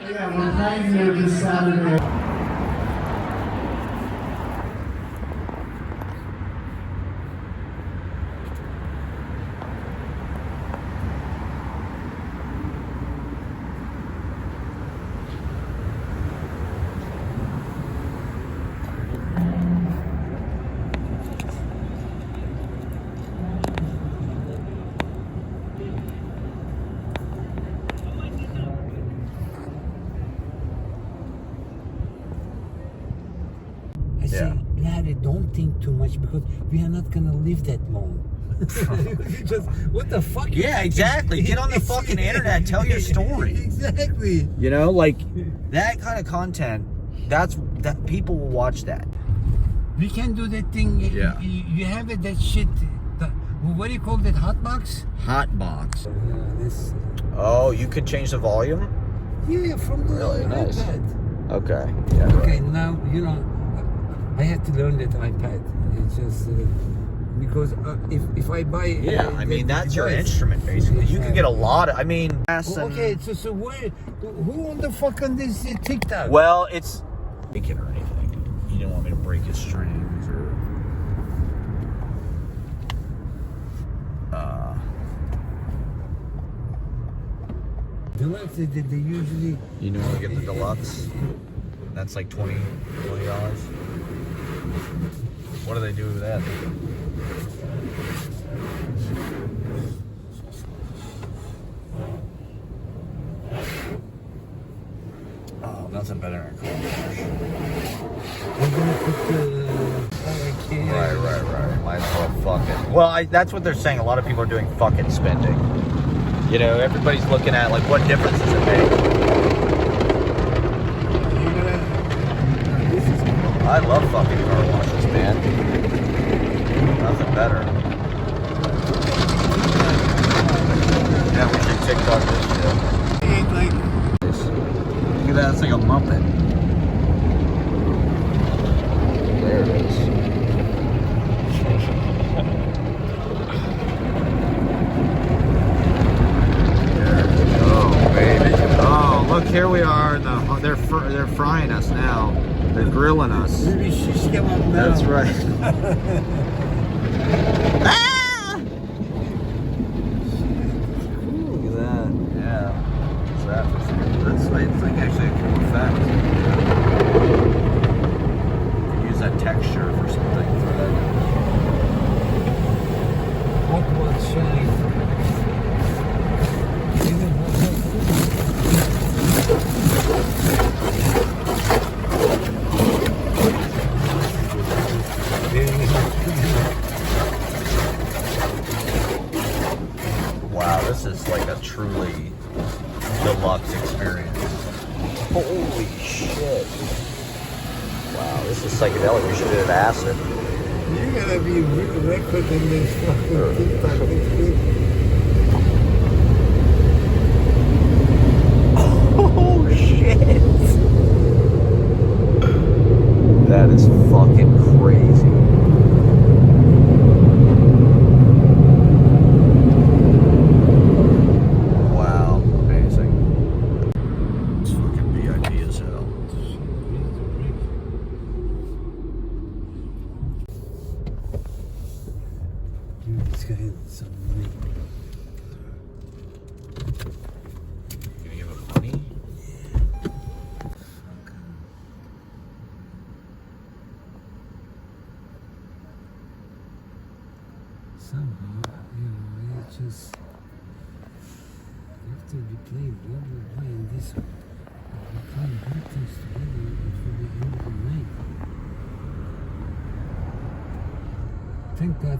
Yeah, we're playing here this Saturday. I say, Larry, don't think too much because we are not gonna live that long. Just, what the fuck? Yeah, exactly. Get on the fucking internet. Tell your story. Exactly. You know, like that kind of content. That people will watch that. We can do that thing. Yeah. You have it. That shit. What do you call that? Hotbox. Hotbox. This. Oh, you could change the volume. Yeah, from the Really nice. iPad. Okay. Yeah. Okay, now you know. I have to learn that iPad. It's just because if I buy. Yeah, I mean that's your device, instrument basically. You could get a lot of. I mean. Okay, so who on the fuck on this TikTok? Well, it's break it or anything. You don't want me to break his strings or. Deluxe, they usually. You know when we get the deluxe? That's like $20. What do they do with that? Oh, nothing better than a car wash. I'm gonna put Right. Might as well fuck it. Well, that's what they're saying. A lot of people are doing fucking spending. You know, everybody's looking at like what difference does it make? I love fucking car washes, man. Nothing better. Yeah, we should TikTok this shit. Look at that, it's like a Muppet. There it is. Oh, baby. Oh, look, here we are. They're frying us now. They're grilling us. That's right. Ah! Ooh, look at that. Yeah. What's that? It's like actually a cool effect. You could use that texture for something. Hot one shine. Wow, this is like a truly deluxe experience. Holy shit. Wow, this is psychedelic. We should have acid. You gotta be record in this fucking TikTok next week. Oh shit. That is fucking crazy. Wow, amazing. It's fucking VIP as hell. Dude, this guy had some money. Gonna give him money? Somehow, you know, it just after we play blah blah blah and this we can't do things together until the end of the night. Thank God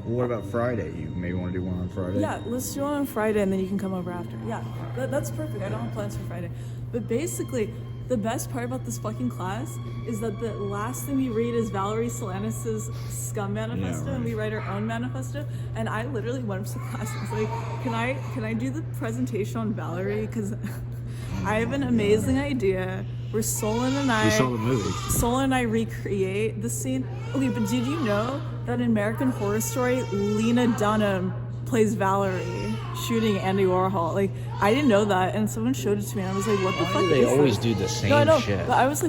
What about Friday? You maybe want to do one on Friday? Yeah, let's do one on Friday and then you can come over after. Yeah, that's perfect. I don't have plans for Friday. But basically, the best part about this fucking class is that the last thing we read is Valerie Solanas' Scum Manifesto, and we write our own manifesto. And I literally went up to the class and was like, can I do the presentation on Valerie? Because I have an amazing idea where Solon and I... You saw the movie. Solon and I recreate the scene. Okay, but did you know that in American Horror Story, Lena Dunham plays Valerie shooting Andy Warhol? Like, I didn't know that, and someone showed it to me, and I was like, what the fuck is They this? always do the same No, I know, shit. but I was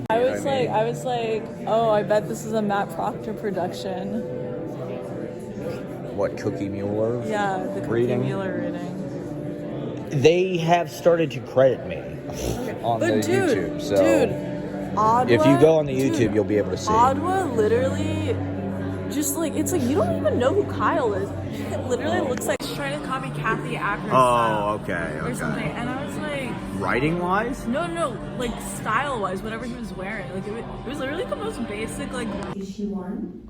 like, oh, I bet this is a Matt Proctor production. What, Cookie Mueller? Yeah, the Cookie reading? Mueller reading. They have started to credit me on the YouTube. So Adwa, if you go on the YouTube, you'll be able to see. Adwa literally, just like, it's like, you don't even know who Kyle is. It literally looks like she's trying to copy Kathy Akron style. Okay, Or something. And I was like... Writing-wise? No, like style-wise, whatever he was wearing. Like, it was literally the most basic, like... Issue 1.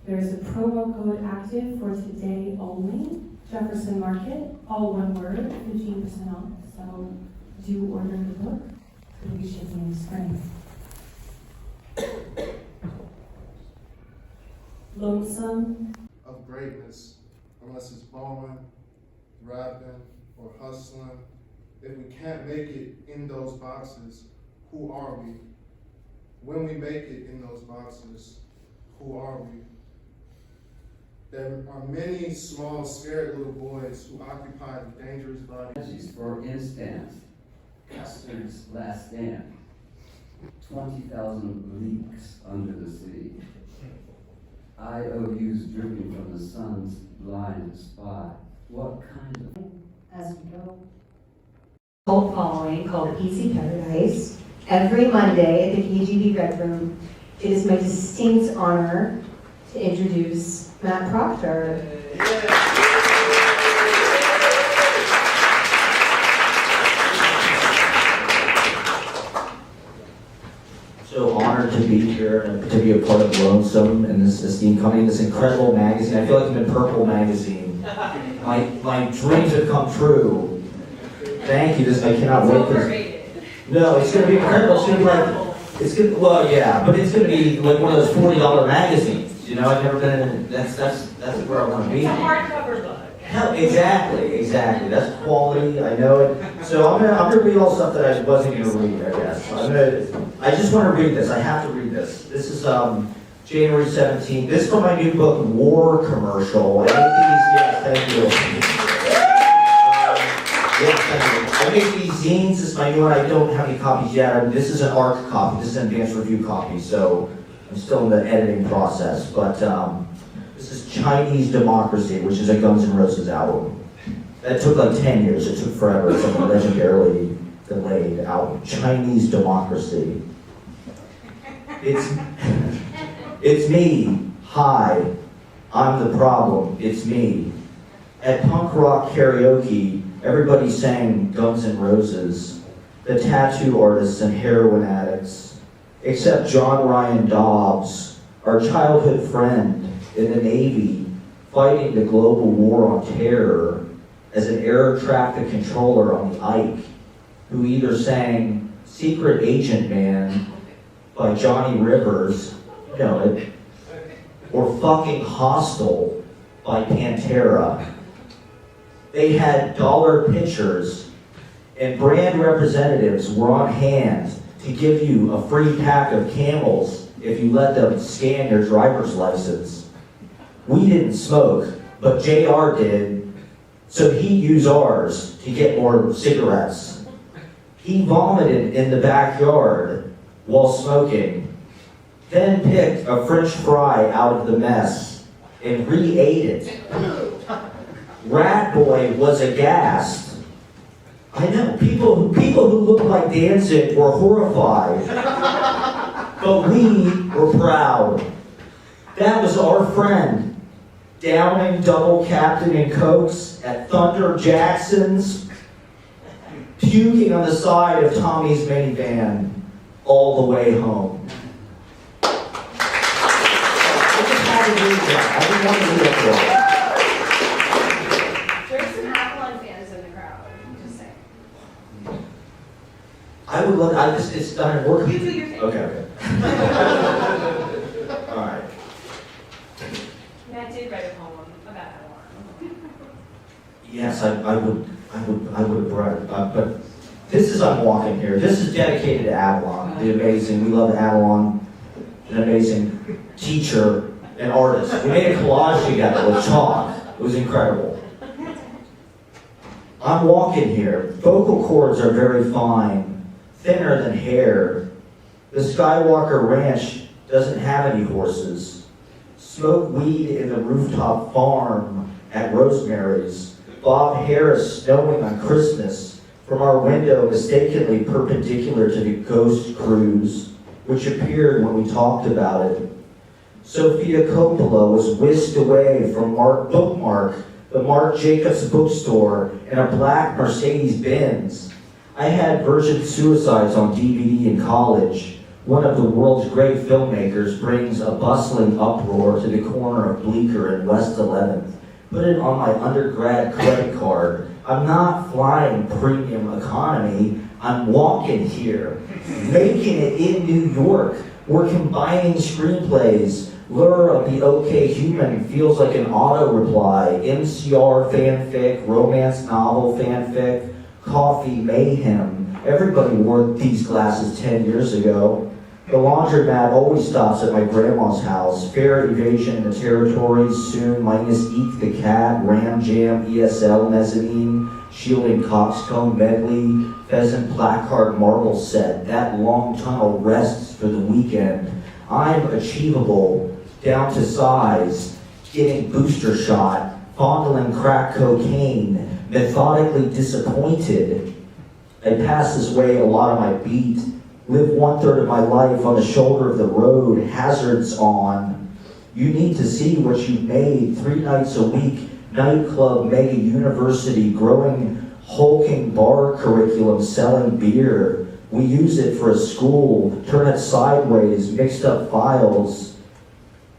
There's a promo code active for today only. Jefferson Market, all one word, 15% off. So do order the book. It'll be shipping in spring. Lonesome of greatness, unless it's bowling, rapping, or hustling. If we can't make it in those boxes, who are we? When we make it in those boxes, who are we? There are many small, scared little boys who occupy the dangerous bodies. For instance, Custer's Last Stand, 20,000 leaks under the sea. IOUs dripping from the sun's blind spot. What kind of... as we go. Cult following called Easy Paradise. Every Monday at the KGB Red Room, it is my distinct honor to introduce Matt Proctor. So honored to be here and to be a part of Lonesome and this esteemed company, this incredible magazine. I feel like I'm in Purple Magazine. My dreams have come true. Thank you. I cannot wait. No, it's going to be incredible. It's going to be like, well, yeah, but it's going to be like one of those $40 magazines. You know, I've never been in. That's where I want to be. It's a hardcover book. Hell, exactly. That's quality. I know it. So I'm gonna read all stuff that I wasn't gonna read. I guess I just want to read this. I have to read this. This is January 17th. This is from my new book, War Commercial. I make these. Yes, thank you. Yes, thank you. I make these zines. This is my new one. I don't have any copies yet. This is an ARC copy. This is an advanced review copy. So I'm still in the editing process, but. This is Chinese Democracy, which is a Guns N' Roses album. That took like 10 years. It took forever. It's a legendarily delayed album. Chinese Democracy. It's me. Hi. I'm the problem. It's me. At punk rock karaoke, everybody sang Guns N' Roses. The tattoo artists and heroin addicts. Except John Ryan Dobbs, our childhood friend in the Navy, fighting the global war on terror as an air traffic controller on the Ike, who either sang Secret Agent Man by Johnny Rivers, you know it, or fucking Hostile by Pantera. They had dollar pitchers, and brand representatives were on hand to give you a free pack of Camels if you let them scan your driver's license. We didn't smoke, but JR did, so he used ours to get more cigarettes. He vomited in the backyard while smoking, then picked a French fry out of the mess and re-ate it. Rat Boy was aghast. I know, people who looked like Danzig were horrified, but we were proud. That was our friend, downing double Captain and Cokes at Thunder Jackson's, puking on the side of Tommy's minivan all the way home. I just had to read that. I didn't want to read that. I would love. It's done in work. You do your thing. Okay. All right. Matt did write a poem about Avalon. Yes, I would have brought it up, but this is I'm walking here. This is dedicated to Avalon, the amazing. We love Avalon, an amazing teacher and artist. We made a collage together with chalk. It was incredible. I'm walking here. Vocal cords are very fine, thinner than hair. The Skywalker Ranch doesn't have any horses. Smoke weed in the rooftop farm at Rosemary's. Bob Harris snowing on Christmas from our window mistakenly perpendicular to the Ghost Cruise, which appeared when we talked about it. Sophia Coppola was whisked away from Bookmark, the Marc Jacobs bookstore, in a black Mercedes-Benz. I had Virgin Suicides on DVD in college. One of the world's great filmmakers brings a bustling uproar to the corner of Bleecker and West 11th. Put it on my undergrad credit card. I'm not flying premium economy. I'm walking here, making it in New York. We're combining screenplays. Lure of the OK Human feels like an auto reply. MCR fanfic, romance novel fanfic, coffee mayhem. Everybody wore these glasses 10 years ago. The laundromat always stops at my grandma's house. Fair evasion in the territories, soon minus Eek the Cat, Ram Jam, ESL Mezzanine, Shielding Coxcomb Medley, Pheasant Placard Marble Set. That long tunnel rests for the weekend. I'm achievable, down to size, getting booster shot, fondling crack cocaine, methodically disappointed. I pass this way a lot of my beat. Live 1/3 of my life on the shoulder of the road, hazards on. You need to see what you've made 3 nights a week, nightclub, mega university, growing, hulking bar curriculum, selling beer. We use it for a school, turn it sideways, mixed up files.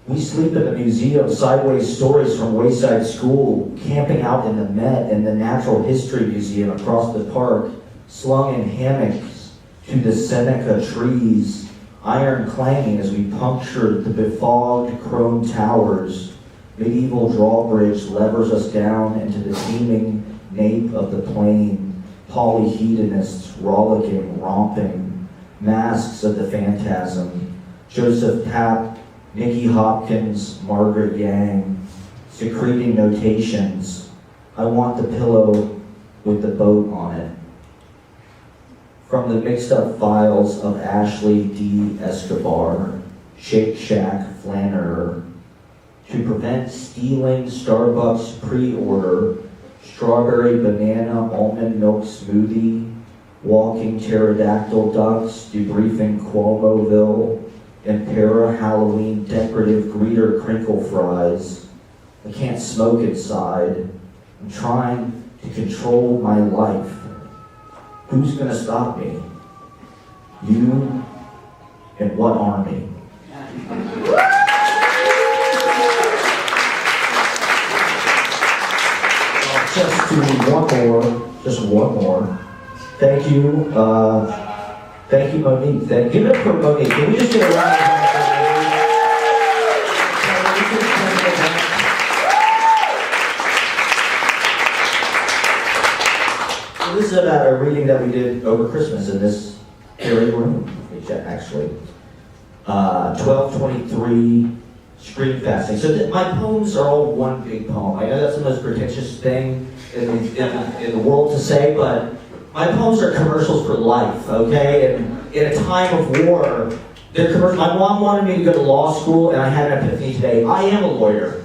We sleep in the museum, sideways stories from Wayside School, camping out in the Met and the Natural History Museum across the park, slung in hammocks to the Seneca trees, iron clanging as we punctured the befogged chrome towers. Medieval drawbridge levers us down into the teeming nape of the plain. Polyhedonists rollicking, romping, masks of the phantasm. Joseph Papp, Nicky Hopkins, Margaret Yang, secreting notations. I want the pillow with the boat on it. From the mixed up files of Ashley D. Escobar, Shake Shack flannerer, to prevent stealing Starbucks pre-order, strawberry banana almond milk smoothie, walking pterodactyl ducks, debriefing Cuomoville, Impera Halloween decorative greeter crinkle fries. I can't smoke inside. I'm trying to control my life. Who's gonna stop me? You and what army? Just one more. Thank you. Thank you, Monique. Give it up for Monique. Can we just get a round of applause? So this is about a reading that we did over Christmas in this very room, actually. 1223, screen fasting. So my poems are all one big poem. I know that's the most pretentious thing in the world to say, but my poems are commercials for life, okay? And in a time of war, they're commercials. My mom wanted me to go to law school, and I had an epiphany today. I am a lawyer.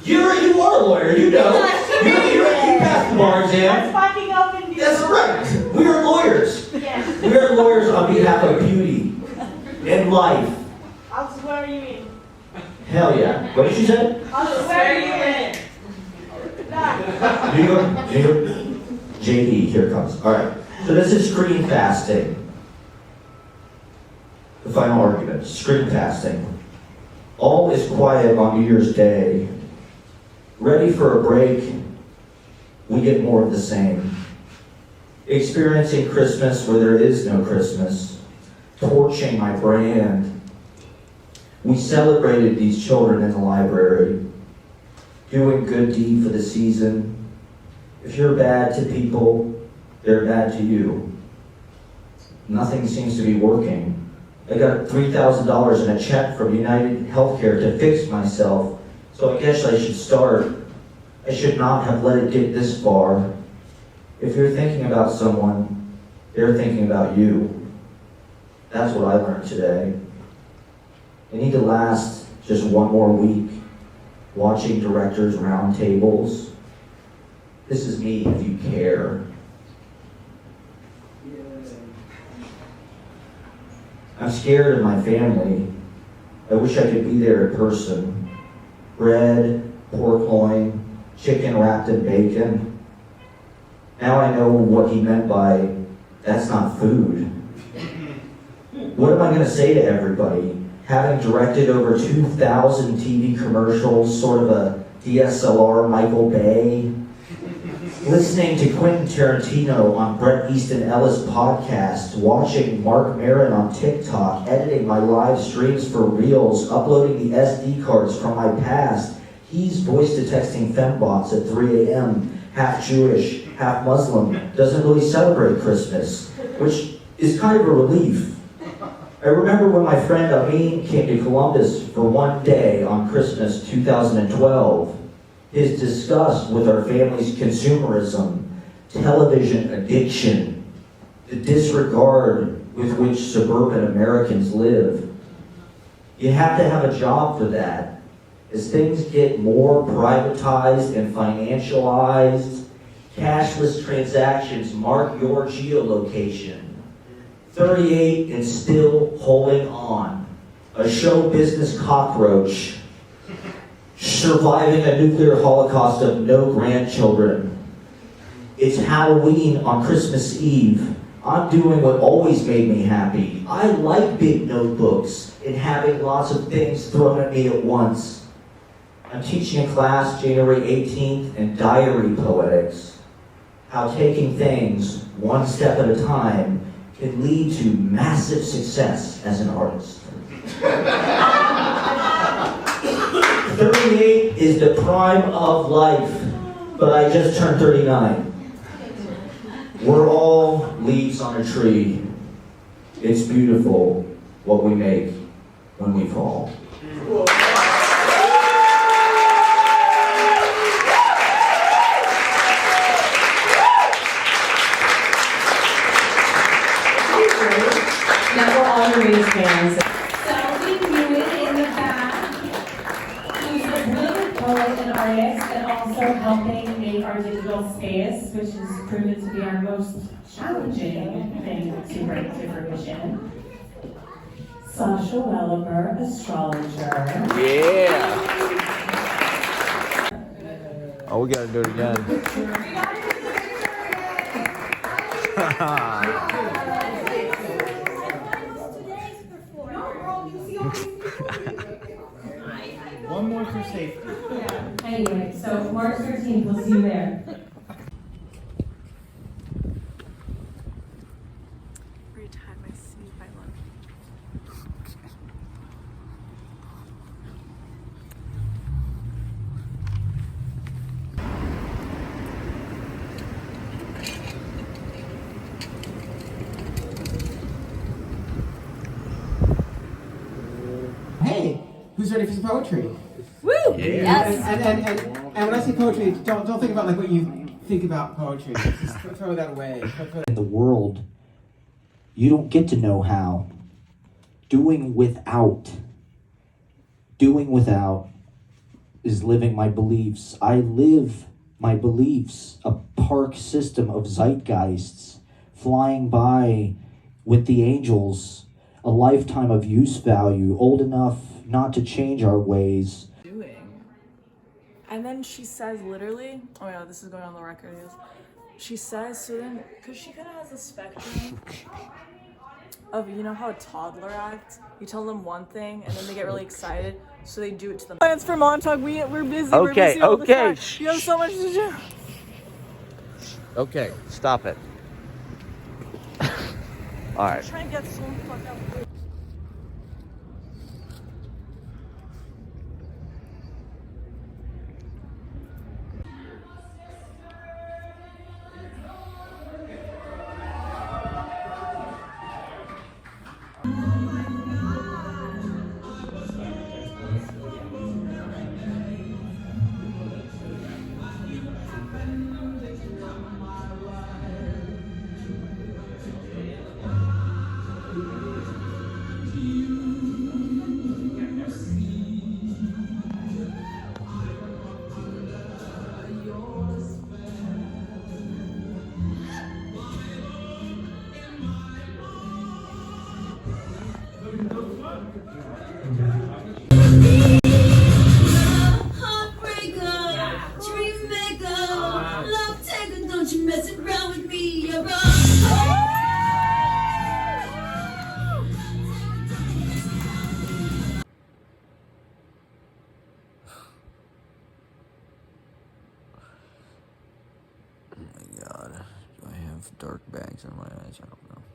You are a lawyer, you know. You passed the bar exam. That's right. We are lawyers. Yes. We are lawyers on behalf of beauty and life. I'll swear you in. Hell yeah. What did she say? I'll swear you in. New York. JD, here it comes. All right. So this is screen fasting. The final argument. Screen fasting. All is quiet on New Year's Day. Ready for a break. We get more of the same. experiencing Christmas where there is no Christmas, torching my brand. We celebrated these children in the library, doing good deed for the season. If you're bad to people, they're bad to you. Nothing seems to be working. I got $3,000 in a check from United Healthcare to fix myself, so I guess I should start. I should not have let it get this far. If you're thinking about someone, they're thinking about you. That's what I learned today. I need to last just one more week, watching directors' roundtables. This is me if you care. I'm scared of my family. I wish I could be there in person. Bread, pork loin, chicken wrapped in bacon. Now I know what he meant by, that's not food. What am I going to say to everybody? Having directed over 2,000 TV commercials, sort of a DSLR Michael Bay, listening to Quentin Tarantino on Bret Easton Ellis podcast, watching Mark Maron on TikTok, editing my live streams for Reels, uploading the SD cards from my past. He's voice-to-texting fembots at 3 a.m., half Jewish, half Muslim, doesn't really celebrate Christmas, which is kind of a relief. I remember when my friend Amin came to Columbus for one day on Christmas 2012. His disgust with our family's consumerism, television addiction, the disregard with which suburban Americans live. You have to have a job for that. As things get more privatized and financialized, cashless transactions mark your geolocation. 38 and still holding on. A show business cockroach. Surviving a nuclear holocaust of no grandchildren. It's Halloween on Christmas Eve. I'm doing what always made me happy. I like big notebooks and having lots of things thrown at me at once. I'm teaching a class January 18th in diary poetics. How taking things one step at a time can lead to massive success as an artist. 38 is the prime of life, but I just turned 39. We're all leaves on a tree. It's beautiful what we make when we fall. Now we're all going to raise hands. An artist and also helping make our digital space, which has proven to be our most challenging thing to bring to fruition. Sasha Welliver, astrologer. Yeah. Oh, we gotta do it again. One more for safety. Yeah. Anyway, so March 13th, we'll see you there. Retie my sleep, I love. Hey, who's ready for some poetry? Woo! Yes. And when I say poetry, don't think about like what you think about poetry. Just throw that away. In the world, you don't get to know how. Doing without is living my beliefs. I live my beliefs, a park system of zeitgeists, flying by with the angels, a lifetime of use value, old enough not to change our ways. And then she says literally, oh yeah, this is going on the record, yes. She says, so then, because she kind of has a spectrum of, you know how a toddler acts? You tell them one thing and then they get really excited, so they do it to them. Plans for Montauk, we're busy, we're busy all the time. You have so much to do. Okay, stop it. All right. Try and get so fucked up. God, do I have dark bags in my eyes? I don't know.